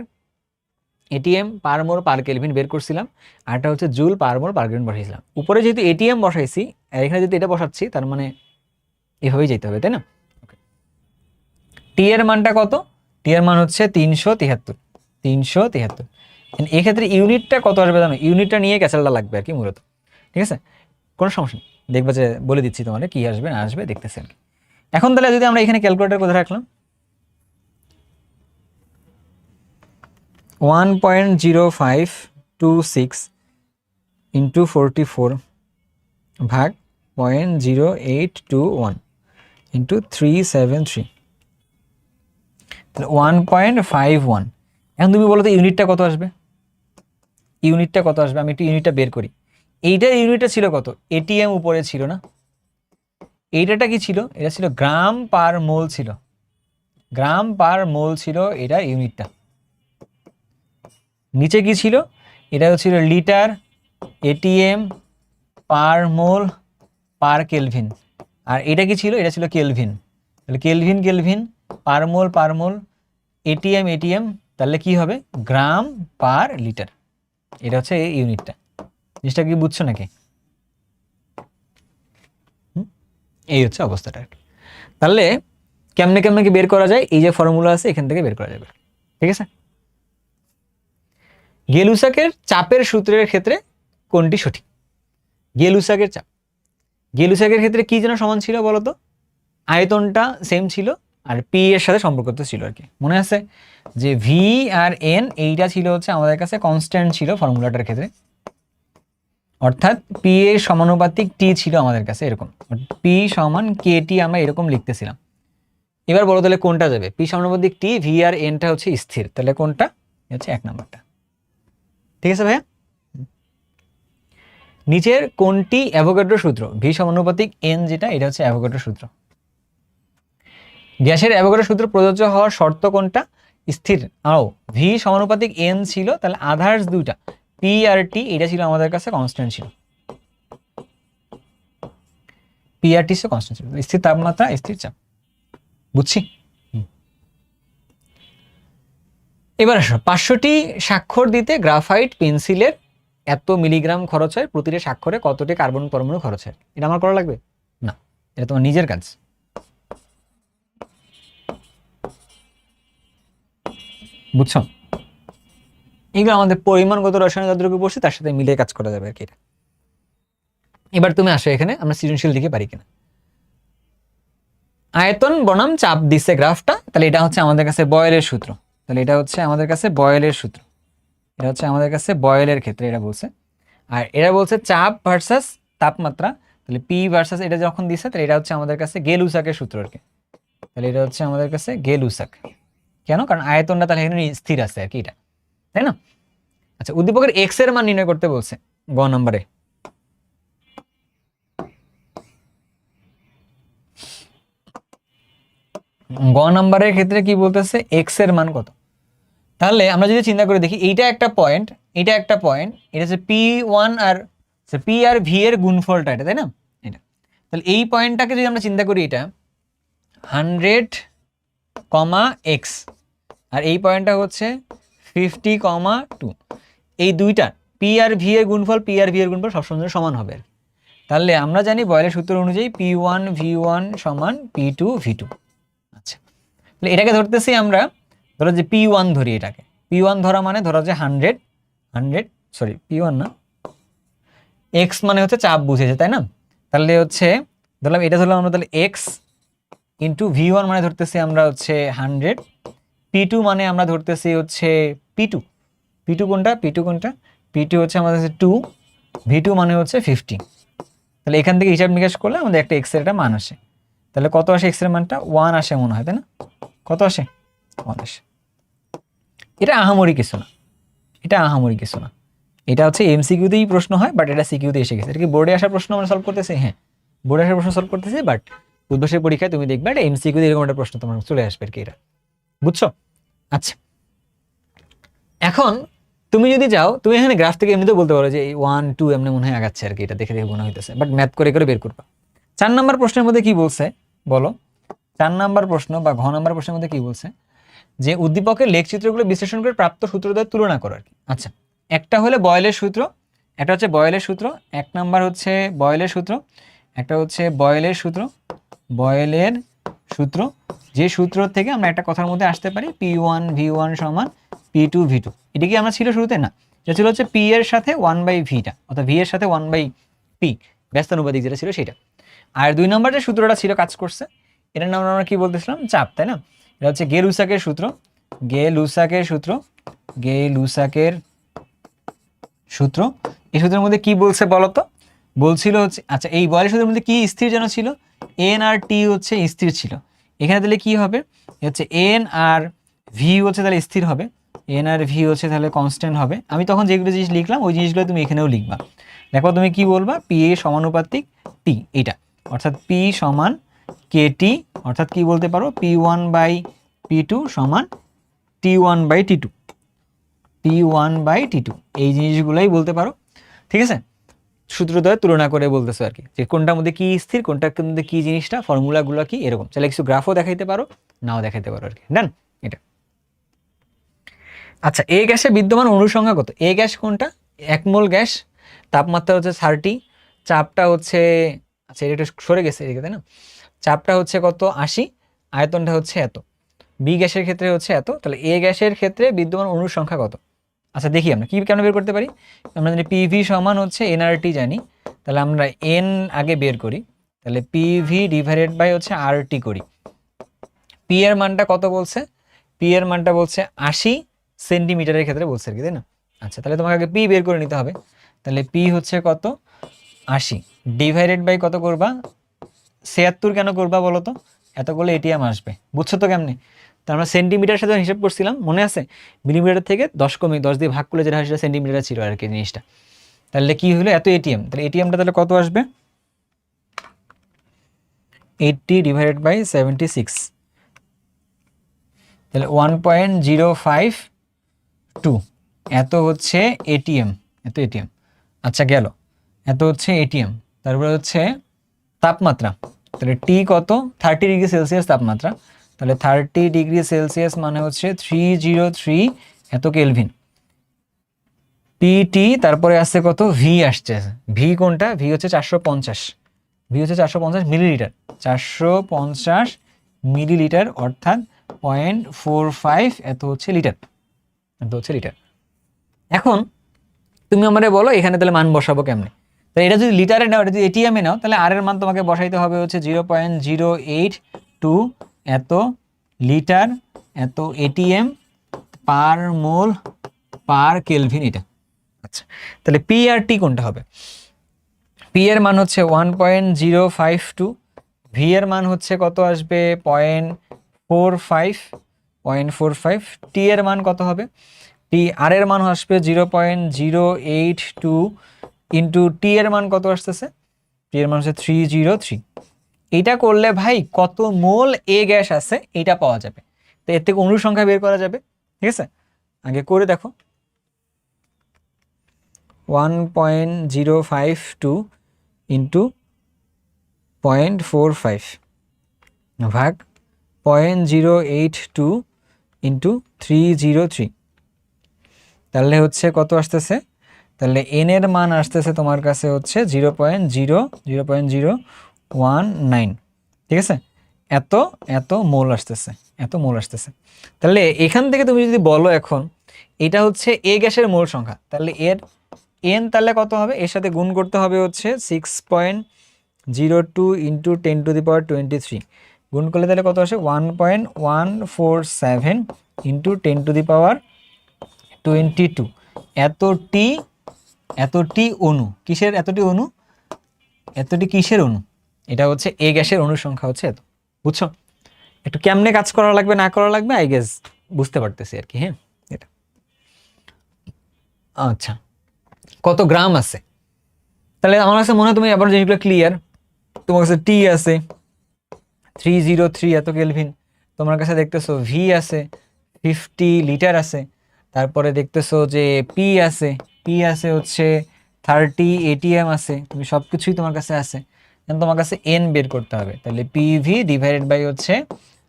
এটিএম পার মোল পার কেলভিন বের করছিলাম, আর একটা হচ্ছে জুল পার মোল পার কেলভিন বসাইছিলাম। উপরে যেহেতু এটিএম বসাইছি আর এখানে যদি এটা বসাচ্ছি তার মানে এভাবেই যেতে হবে, তাই না? টি এর মানটা কত? টি এর মান হচ্ছে 373। 373 এক্ষেত্রে ইউনিটটা কত আসবে জানো? ইউনিটটা নিয়ে ক্যাসেলটা লাগবে আর কি মূলত, ঠিক আছে? কোনো সমস্যা নেই, দেখবে যে বলে দিচ্ছি তোমাদের কি আসবে না আসবে দেখতেছেন। এখন তাহলে যদি আমরা এখানে ক্যালকুলেটর কোথায় রাখলাম, 1.0526 ইন্টু 44 ভাগ 0.0821 ইন্টু 373, তাহলে 1.51। এখন তুমি বলো তো ইউনিটটা কত আসবে? ইউনিটটা কত আসবে? আমি একটু ইউনিটটা বের করি। এইটার ইউনিটটা ছিল কত? এটিএম উপরে ছিল না? এইটাটা কি ছিল? এটা ছিল গ্রাম পার মোল ছিল, গ্রাম পার মোল ছিল এটা ইউনিটটা। নিচে কি ছিল? এটা ছিল লিটার এটিএম পার মোল পার কেলভিন। আর এটা কি ছিল? এটা ছিল কেলভিন। তাহলে কেলভিন পার মোল এটিএম, তাহলে কি হবে? গ্রাম পার লিটার। এটা হচ্ছে এই ইউনিটটা। জিনিসটা কি বুঝছো নাকি? এই হচ্ছে অবস্থাটা। তাহলে কেমনে কি বের করা যায়? এই যে ফর্মুলা আছে এখান থেকে বের করা যাবে, ঠিক আছে? গেলুসাকের চাপের সূত্রের ক্ষেত্রে কোনটি সঠিক? গেলুসাকের চাপ, গেলুসাকের ক্ষেত্রে কি যেন সমান ছিল বলতো? আয়তনটা সেম ছিল আর পি এর সাথে সম্পর্কিত ছিল আর কি। মনে আছে যে ভি আর এন এইটা ছিল হচ্ছে আমাদের কাছে কনস্ট্যান্ট ছিল ফর্মুলাটার ক্ষেত্রে, অর্থাৎ পি এর সমানুপাতিক টি ছিল আমাদের কাছে এরকম, পি সমান কে টি আমরা এরকম লিখতেছিলাম। এবার বলো তাহলে কোনটা যাবে? পি সমানুপাতিক টি, ভি আর এনটা হচ্ছে স্থির, তাহলে কোনটা? হচ্ছে 1 নম্বরটা, ঠিক আছে ভাইয়া? নিচের কোনটি অ্যাভোগাড্রো সূত্র? ভি সমানুপাতিক এন যেটা, এটা হচ্ছে অ্যাভোগাড্রো সূত্র। গ্যাসের অ্যাভোগাড্রো সূত্র প্রযোজ্য হওয়ার শর্ত কোনটা? স্থির। আও ভি সমানুপাতিক এন ছিল, তাহলে আধার্স দুইটা পি আর টি এটা ছিল আমাদের কাছে কনস্ট্যান্ট ছিল। পি আর টি কনস্ট্যান্ট ছিল, স্থির তাপমাত্রা স্থির চাপ। বুঝছি? এবার আসো, 500টি স্বাক্ষর দিতে গ্রাফাইট পেন্সিলের এত মিলিগ্রাম খরচ হয়, প্রতিটি স্বাক্ষরে কতটি কার্বন পরমাণু খরচ হয়? এটা আমার করা লাগবে না, এটা তোমার নিজের কাজ। বুঝছো? এগুলো আমাদের পরিমাণগত রসায়ন যতটুকু পড়ছি তার সাথে মিলিয়ে কাজ করা যাবে আর কি। এবার তুমি আসো এখানে আমরা সৃজনশীল দিকে পারি কিনা। আয়তন বনাম চাপ দিচ্ছে গ্রাফটা, তাহলে এটা হচ্ছে আমাদের কাছে বয়েলের সূত্র। তাহলে এটা হচ্ছে আমাদের কাছে বয়েলের সূত্র, এটা হচ্ছে আমাদের কাছে বয়েলের ক্ষেত্রে এটা বলছে। আর এরা বলছে চাপ ভার্সাস তাপমাত্রা, তাহলে পি ভার্সাস এটা যখন দিচ্ছে তাহলে এটা হচ্ছে আমাদের কাছে গেলুসাকের সূত্র আর কি। তাহলে এটা হচ্ছে আমাদের কাছে গেলুসাক। কেন? কারণ আয়তনটা তাহলে এখানে স্থির আছে আর কি, এটা, তাই না? আচ্ছা, উদ্দীপকের এক্স এর মান নির্ণয় করতে বলছে গ নম্বরে। গ নম্বরের ক্ষেত্রে কি বলতেছে? এক্স এর মান কত? তাহলে আমরা যদি চিন্তা করে দেখি, এইটা একটা পয়েন্ট, এটা একটা পয়েন্ট, এটা হচ্ছে P1 আর পি আর ভি এর গুণফলটা এটা, তাই না? এটা তাহলে এই পয়েন্টটাকে যদি আমরা চিন্তা করি, এটা 100 কমা এক্স, আর এই পয়েন্টটা হচ্ছে 50,2। এই দুইটা পি আর ভি এর গুণফল, পি আর ভি এর গুণফল সবসময় সমান হবে। তাহলে আমরা জানি বয়েলের সূত্র অনুযায়ী P1 V1 সমান P2 V2। আচ্ছা, তাহলে এটাকে ধরতেছি আমরা, ধরো যে P1 ধরি, এটাকে P1 ধরা মানে ধরো যে 100 সরি P1 না, এক্স মানে হচ্ছে চাপ বুঝেছে, তাই না? তাহলে হচ্ছে ধরলাম এটা, ধরলাম আমরা তাহলে এক্স ইন্টু V1 মানে ধরতেছি আমরা হচ্ছে 100, P2 মানে আমরা ধরতেছি হচ্ছে P2 কোনটা, P2 হচ্ছে আমাদের 2, V2 মানে হচ্ছে 50। তাহলে এখান থেকে হিসাব নিকাশ করলে আমাদের একটা এক্স এর একটা মান আসে। তাহলে কত আসে এক্স এর মানটা? 1 আসে মনে হয়, তাই না? কত আসে? 1 আসে। এটা আহামরি কিছু না, এটা হচ্ছে এমসিকিউতেই প্রশ্ন হয়, বাট এটা সিকিউতে এসে গেছে। এটা কি বোর্ডে আসার প্রশ্ন আমরা সলভ করতেছি? হ্যাঁ, বোর্ডে আসার প্রশ্ন সলভ করতেছি, বাট উদ্ভাসের পরীক্ষায় তুমি দেখবে এটা এমসিকিউতে এরকম একটা প্রশ্ন তোমার চলে আসবে আর কি, এটা বুঝছো? আচ্ছা, এখন তুমি যদি যাও, তুমি এখানে গ্রাফ থেকে এমনিতেও বলতে পারো যে 1 2 এমনি মনে হয় আগাচ্ছে আর কি, এটা দেখে দেখে মনে হইতেছে, বাট ম্যাথ করে করে বের করবা। 4 নাম্বার প্রশ্নের মধ্যে কি বলছে বলো? 4 নাম্বার প্রশ্ন বা ঘ নাম্বার প্রশ্নের মধ্যে কি বলছে? যে উদ্দীপকের লেখচিত্রগুলো বিশ্লেষণ করে প্রাপ্ত সূত্রদ্বয়ের তুলনা করো আর কি। আচ্ছা, একটা হলে বয়েলের সূত্র, একটা হচ্ছে বয়েলের সূত্র, 1 নাম্বার হচ্ছে বয়েলের সূত্র, একটা হচ্ছে বয়েলের সূত্র, যে সূত্র থেকে আমরা একটা কথার মধ্যে আসতে পারি P1 V1 সমান P2 V2। এটা কি আমরা ছিল শুরুতে? না, এটা ছিল হচ্ছে P এর সাথে 1/Vটা, অর্থাৎ V এর সাথে 1/P ব্যস্তানুপাতিক যেটা ছিল সেটা। আর 2 নম্বর যে সূত্রটা ছিল কাজ করছে, এটার নাম আমরা কি বলতেছিলাম? চাপ, তাই না? এটা হচ্ছে গে-লুসাকের সূত্র, এই সূত্রের মধ্যে কি বলছে বলতো? বলছিল হচ্ছে, আচ্ছা এই বয়েলের সূত্রের মধ্যে কি স্থির যেন ছিল? এন আর টি হচ্ছে স্থির ছিল। এখানে তাহলে কি হবে? হচ্ছে এন আর ভি হচ্ছে তাহলে স্থির হবে, এন আর ভি হচ্ছে তাহলে কনস্ট্যান্ট হবে। আমি তখন যেগুলো জিনিস লিখলাম ওই জিনিসগুলো তুমি এখানেও লিখবা। দেখো তুমি কি বলবা? পি এ সমানুপাতিক টি, এটা অর্থাৎ পি সমান কে টি, অর্থাৎ কি বলতে পারো? P1/P2 সমান T1/T2, P1/T2, এই জিনিসগুলোই বলতে পারো। ঠিক আছে, সূত্রদ্বয় তুলনা করে বলতেছো আর কি, যে কোনটার মধ্যে কি স্থির, কোনটার মধ্যে কি জিনিসটা, ফর্মুলাগুলো কি, এরকম চাইলে কিছু গ্রাফও দেখাইতে পারো, নাও দেখাইতে পারো আর কি। ডান এটা। আচ্ছা, এ গ্যাসে বিদ্যমান অণুর সংখ্যা কত? এ গ্যাস কোনটা? 1 মোল গ্যাস, তাপমাত্রা হচ্ছে 30, চাপটা হচ্ছে, আচ্ছা এটা একটু সরে গেছে এদিকে, তাই না? চাপটা হচ্ছে কত? 80, আয়তনটা হচ্ছে এত। বি গ্যাসের ক্ষেত্রে হচ্ছে এত। তাহলে এ গ্যাসের ক্ষেত্রে বিদ্যমান অণুর সংখ্যা কত? আচ্ছা দেখি আমরা কি কেন বের করতে পারি। আমরা জানি পিভি সমান হচ্ছে এনআরটি জানি, তাহলে আমরা এন আগে বের করি, তাহলে পিভি ডিভাইডেড বাই হচ্ছে আরটি করি। পি এর মানটা কত বলছে? পি এর মানটা বলছে 80 সেন্টিমিটারের ক্ষেত্রে বলছে আর কি, তাই না? আচ্ছা, তাহলে তোমাকে আগে পি বের করে নিতে হবে। তাহলে পি হচ্ছে কত? 80 ডিভাইডেড বাই কত করবা? 76 কেন করবা বলো তো? এত করলে এটিএম আসবে, বুঝছো তো কেমনে? তো আমরা সেন্টিমিটার সাথে হিসাব করছিলাম, মনে আছে? মিলিমিটার থেকে 10 কমে 10 দিয়ে ভাগ করলে যেটা হয় সেটা সেন্টিমিটার ছিল আর কি জিনিসটা। তাহলে কি হলো? এত এটিএম, তাহলে এটিএমটা তাহলে কত আসবে? 80 ডিভাইডেড বাই 76, তাহলে 1.052, এত হচ্ছে এটিএম, আচ্ছা গেল, এত হচ্ছে এটিএম। তারপরে হচ্ছে তাপমাত্রা, তাহলে টি কত? 30 ডিগ্রি সেলসিয়াস তাপমাত্রা, তাহলে 30 ডিগ্রি সেলসিয়াস মানে হচ্ছে 303 এত কেলভিন। পিটি, তারপরে আসছে কত? ভি আসছে, ভি কোনটা? ভি হচ্ছে 450, মিলিলিটার, 450 মিলিলিটার, অর্থাৎ 0.45 এত হচ্ছে লিটার, এখন তুমি আমারে বলো এখানে তাহলে মান বসাবো কেমনে? তাহলে এটা যদি লিটারে নাও, এটা যদি এটিএমে নাও, তাহলে আর এর মান তোমাকে বসাইতে হবে হচ্ছে 0.082 এত লিটার এত এটিএম পার মোল পার কেলভিন, এটা। আচ্ছা, তাহলে পি আর টি কোনটা হবে? পি এর মান হচ্ছে 1.052, ভি এর মান হচ্ছে কত আসবে? 0.45, টি এর মান কত হবে? টি আর এর মান আসবে 0.082 ইন্টু টি এর মান কত আসতেছে? টি এর মান হচ্ছে 303। এইটা করলে ভাই কত মোল এ গ্যাস আছে এটা পাওয়া যাবে, তো এর থেকে অণুর সংখ্যা বের করা যাবে। ঠিক আছে, আগে করে দেখো। 1.052 ইন্টু 0.45 ভাগ 0.082 ইন্টু 303, তাহলে হচ্ছে কত আসতেছে, তাহলে এন এর মান আসতেছে তোমার কাছে হচ্ছে 0.019, ঠিক আছে, এত এত মোল আসতেছে, এত মোল আসতেছে। তাহলে এখান থেকে তুমি যদি বলো এখন এটা হচ্ছে এ গ্যাসের মোল সংখ্যা, তাহলে এর এন তাহলে কত হবে, এর সাথে গুণ করতে হবে হচ্ছে 6.02 ইন্টু 10⁻23, গুণ করলে তাহলে কত আসে 1.147 ইন্টু 10⁻22, এতটি এতটি অণু, কিসের এতটি অণু, এতটি কিসের অণু, এটা হচ্ছে এ গ্যাসের অণুর সংখ্যা হচ্ছে এত। বুঝছো, একটু কেমনে কাজ করা লাগবে না করা লাগবে আই গেস বুঝতে পারতেছি আর কি। হ্যাঁ, এটা আচ্ছা, কত গ্রাম আছে, তাহলে আমার কাছে মনে হয় তুমি আবার জিনিসগুলো ক্লিয়ার। তোমার কাছে টি আছে 303 এত কেলভিন, তোমার কাছে দেখতেছো ভি আছে 50 লিটার আছে, তারপরে দেখতেছো যে পি আছে হচ্ছে 30 এটিএম আছে, তুমি সব কিছুই তোমার কাছে আছে। তোমার কাছে এন বের করতে হবে, তাহলে পিভি ডিভাইডেড বাই হচ্ছে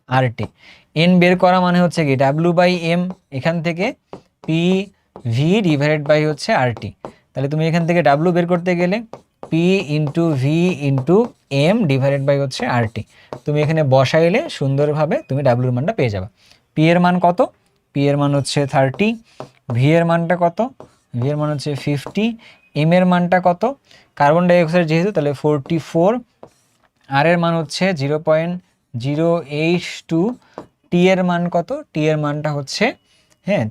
আরটি। এন বের করা মানে হচ্ছে কি ডাব্লিউ বাই এম, এখান থেকে পি ভি ডিভাইডেড বাই হচ্ছে আরটি। তাহলে তুমি এখান থেকে ডাব্লিউ বের করতে গেলে P into V into M divided by হচ্ছে আরটি, তুমি এখানে বসাইলে সুন্দরভাবে তুমি ডাব্লিউর মানটা পেয়ে যাবে। পি এর মান কত, পি এর মান হচ্ছে 30, ভি এর মানটা কত, ভি এর মান হচ্ছে 50, এম এর মানটা কত, কার্বন ডাইঅক্সাইড যেহেতু তাহলে 44, আর এর মান হচ্ছে 0.082, টি এর মান কত, টি এর মানটা হচ্ছে হ্যাঁ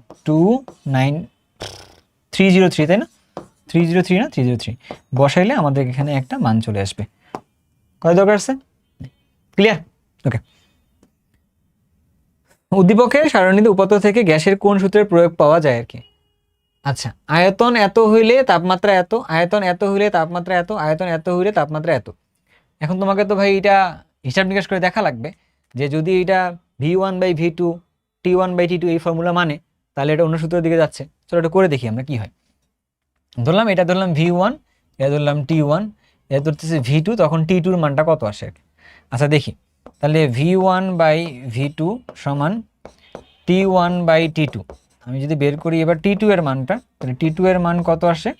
303, তাই না, 303 না 303, বসাইলে আমাদের এখানে একটা মান চলে আসবে। কত দরকার আছে, ক্লিয়ার? ওকে। উদ্দীপকের সারণীতে উপাত্ত থেকে গ্যাসের কোন সূত্রের প্রয়োগ পাওয়া যায় আর কি। আচ্ছা, আয়তন এত হইলে তাপমাত্রা এত, আয়তন এত হইলে তাপমাত্রা এত, আয়তন এত হইলে তাপমাত্রা এত। এখন তোমাকে তো ভাই এটা হিসাব নিকাশ করে দেখা লাগবে যে যদি এটা V1/V2 T1/T2 এই ফর্মুলা মানে, তাহলে এটা অন্য সূত্রের দিকে যাচ্ছে। চলো এটা করে দেখি আমরা কি হয়। ধরলাম এটা ধরলাম V1, এটা ধরলাম T1, এটা ধরতেছে V2, তখন T2 এর মানটা কত আসে। আচ্ছা দেখি, তাহলে V1/V2 সমান T1/T2, আমি যদি বের করি এবার T2 এর মানটা, তাহলে T2 এর মান কত আসে,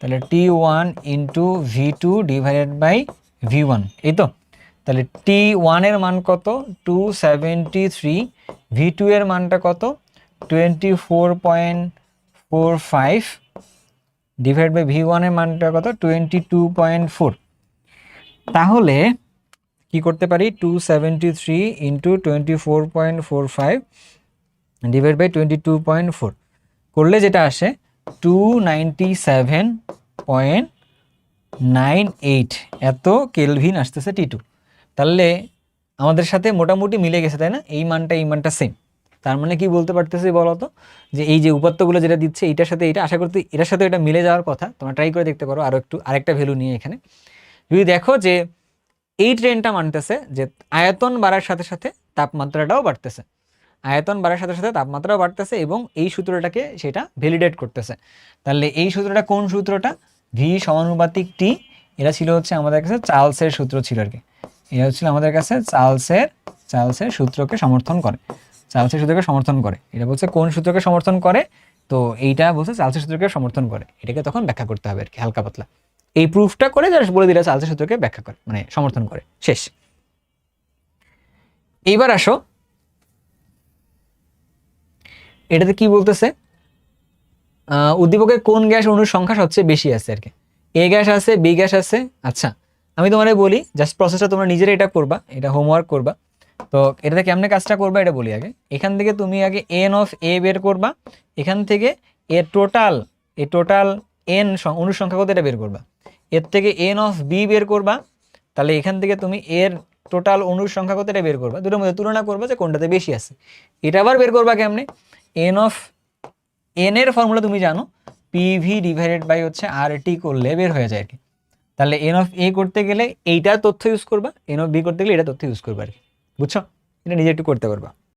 তাহলে T1 into V2 divided by V1, এই তো। তাহলে T1 এর মান কত 273, V2 এর মানটা কত 24.45 ডিভাইড বাই V1 এর মানটা কত 22.4। তাহলে কি করতে পারি, 273 ইন্টু 24.45 ডিভাইড বাই 22.4 করলে যেটা আসে 297.98 এত কেলভিন আসতেছে T2। তাহলে আমাদের সাথে মোটামুটি মিলে গেছে, তাই না, এই মানটা সেম। তার মানে কি বলতে পারতেছি বলো তো, যে এই যে উপাত্তগুলো যেটা দিচ্ছে এইটার সাথে এটা, আশা করতে এটার সাথে এটা মিলে যাওয়ার কথা। তোমরা ট্রাই করে দেখতে পারো আরেকটা ভ্যালু নিয়ে এখানে, যদি দেখো যে এই ট্রেনটা মানতেছে যে আয়তন বাড়ার সাথে সাথে তাপমাত্রাটাও বাড়তেছে, আয়তন বাড়ার সাথে সাথে তাপমাত্রাও বাড়তেছে, এবং এই সূত্রটাকে সেটা ভ্যালিডেট করতেছে। তাহলে এই সূত্রটা কোন সূত্রটা, ভি সমানুপাতিক টি, এটা ছিল হচ্ছে আমাদের কাছে চার্লসের সূত্র ছিল আর কি। এটা হচ্ছিল আমাদের কাছে চার্লসের সূত্রকে সমর্থন করে, চার্লসের সূত্রকে সমর্থন করে। এটা বলছে কোন সূত্রকে সমর্থন করে, তো এইটা বলছে চার্লসের সূত্রকে সমর্থন করে, এটাকে তখন ব্যাখ্যা করতে হবে আর কি, হালকা পাতলা এই প্রুফটা করে জাস্ট বলে দিলে চার্লসের সূত্রকে ব্যাখ্যা করে মানে সমর্থন করে, শেষ। এইবার আসো এটাতে কি বলতেছে, উদ্দীপকে কোন গ্যাস অণুর সংখ্যা সবচেয়ে বেশি আছে আর কি। এ গ্যাস আছে, বি গ্যাস আছে। আচ্ছা আমি তোমারে বলি, জাস্ট প্রসেসটা তোমরা নিজেরা এটা করবা, এটা হোমওয়ার্ক করবা। তো এটাতে কেমনে কাজটা করবা এটা বলি আগে। এখান থেকে তুমি আগে এন অফ এ বের করবা, এখান থেকে এর টোটাল এন অণুর সংখ্যা কত এটা বের করবা, এর থেকে এন অফ বি বের করবা, তাহলে এখান থেকে তুমি এর টোটাল অণুর সংখ্যা কত এটা বের করবা, দুটোর মধ্যে তুলনা করবা যে কোনটাতে বেশি আছে। এটা আবার বের করবা কেমনে, এন এর ফর্মুলা তুমি জানো, পিভি ডিভাইডেড বাই হচ্ছে আর টি করলে বের হয়ে যায় আর কি। তাহলে এন অফ এ করতে গেলে এইটার তথ্য ইউজ করবা, এন অফ বি করতে গেলে এটা তথ্য ইউজ করবা আর কি। বুঝছো, এটা নিজে একটু করতে পারবা।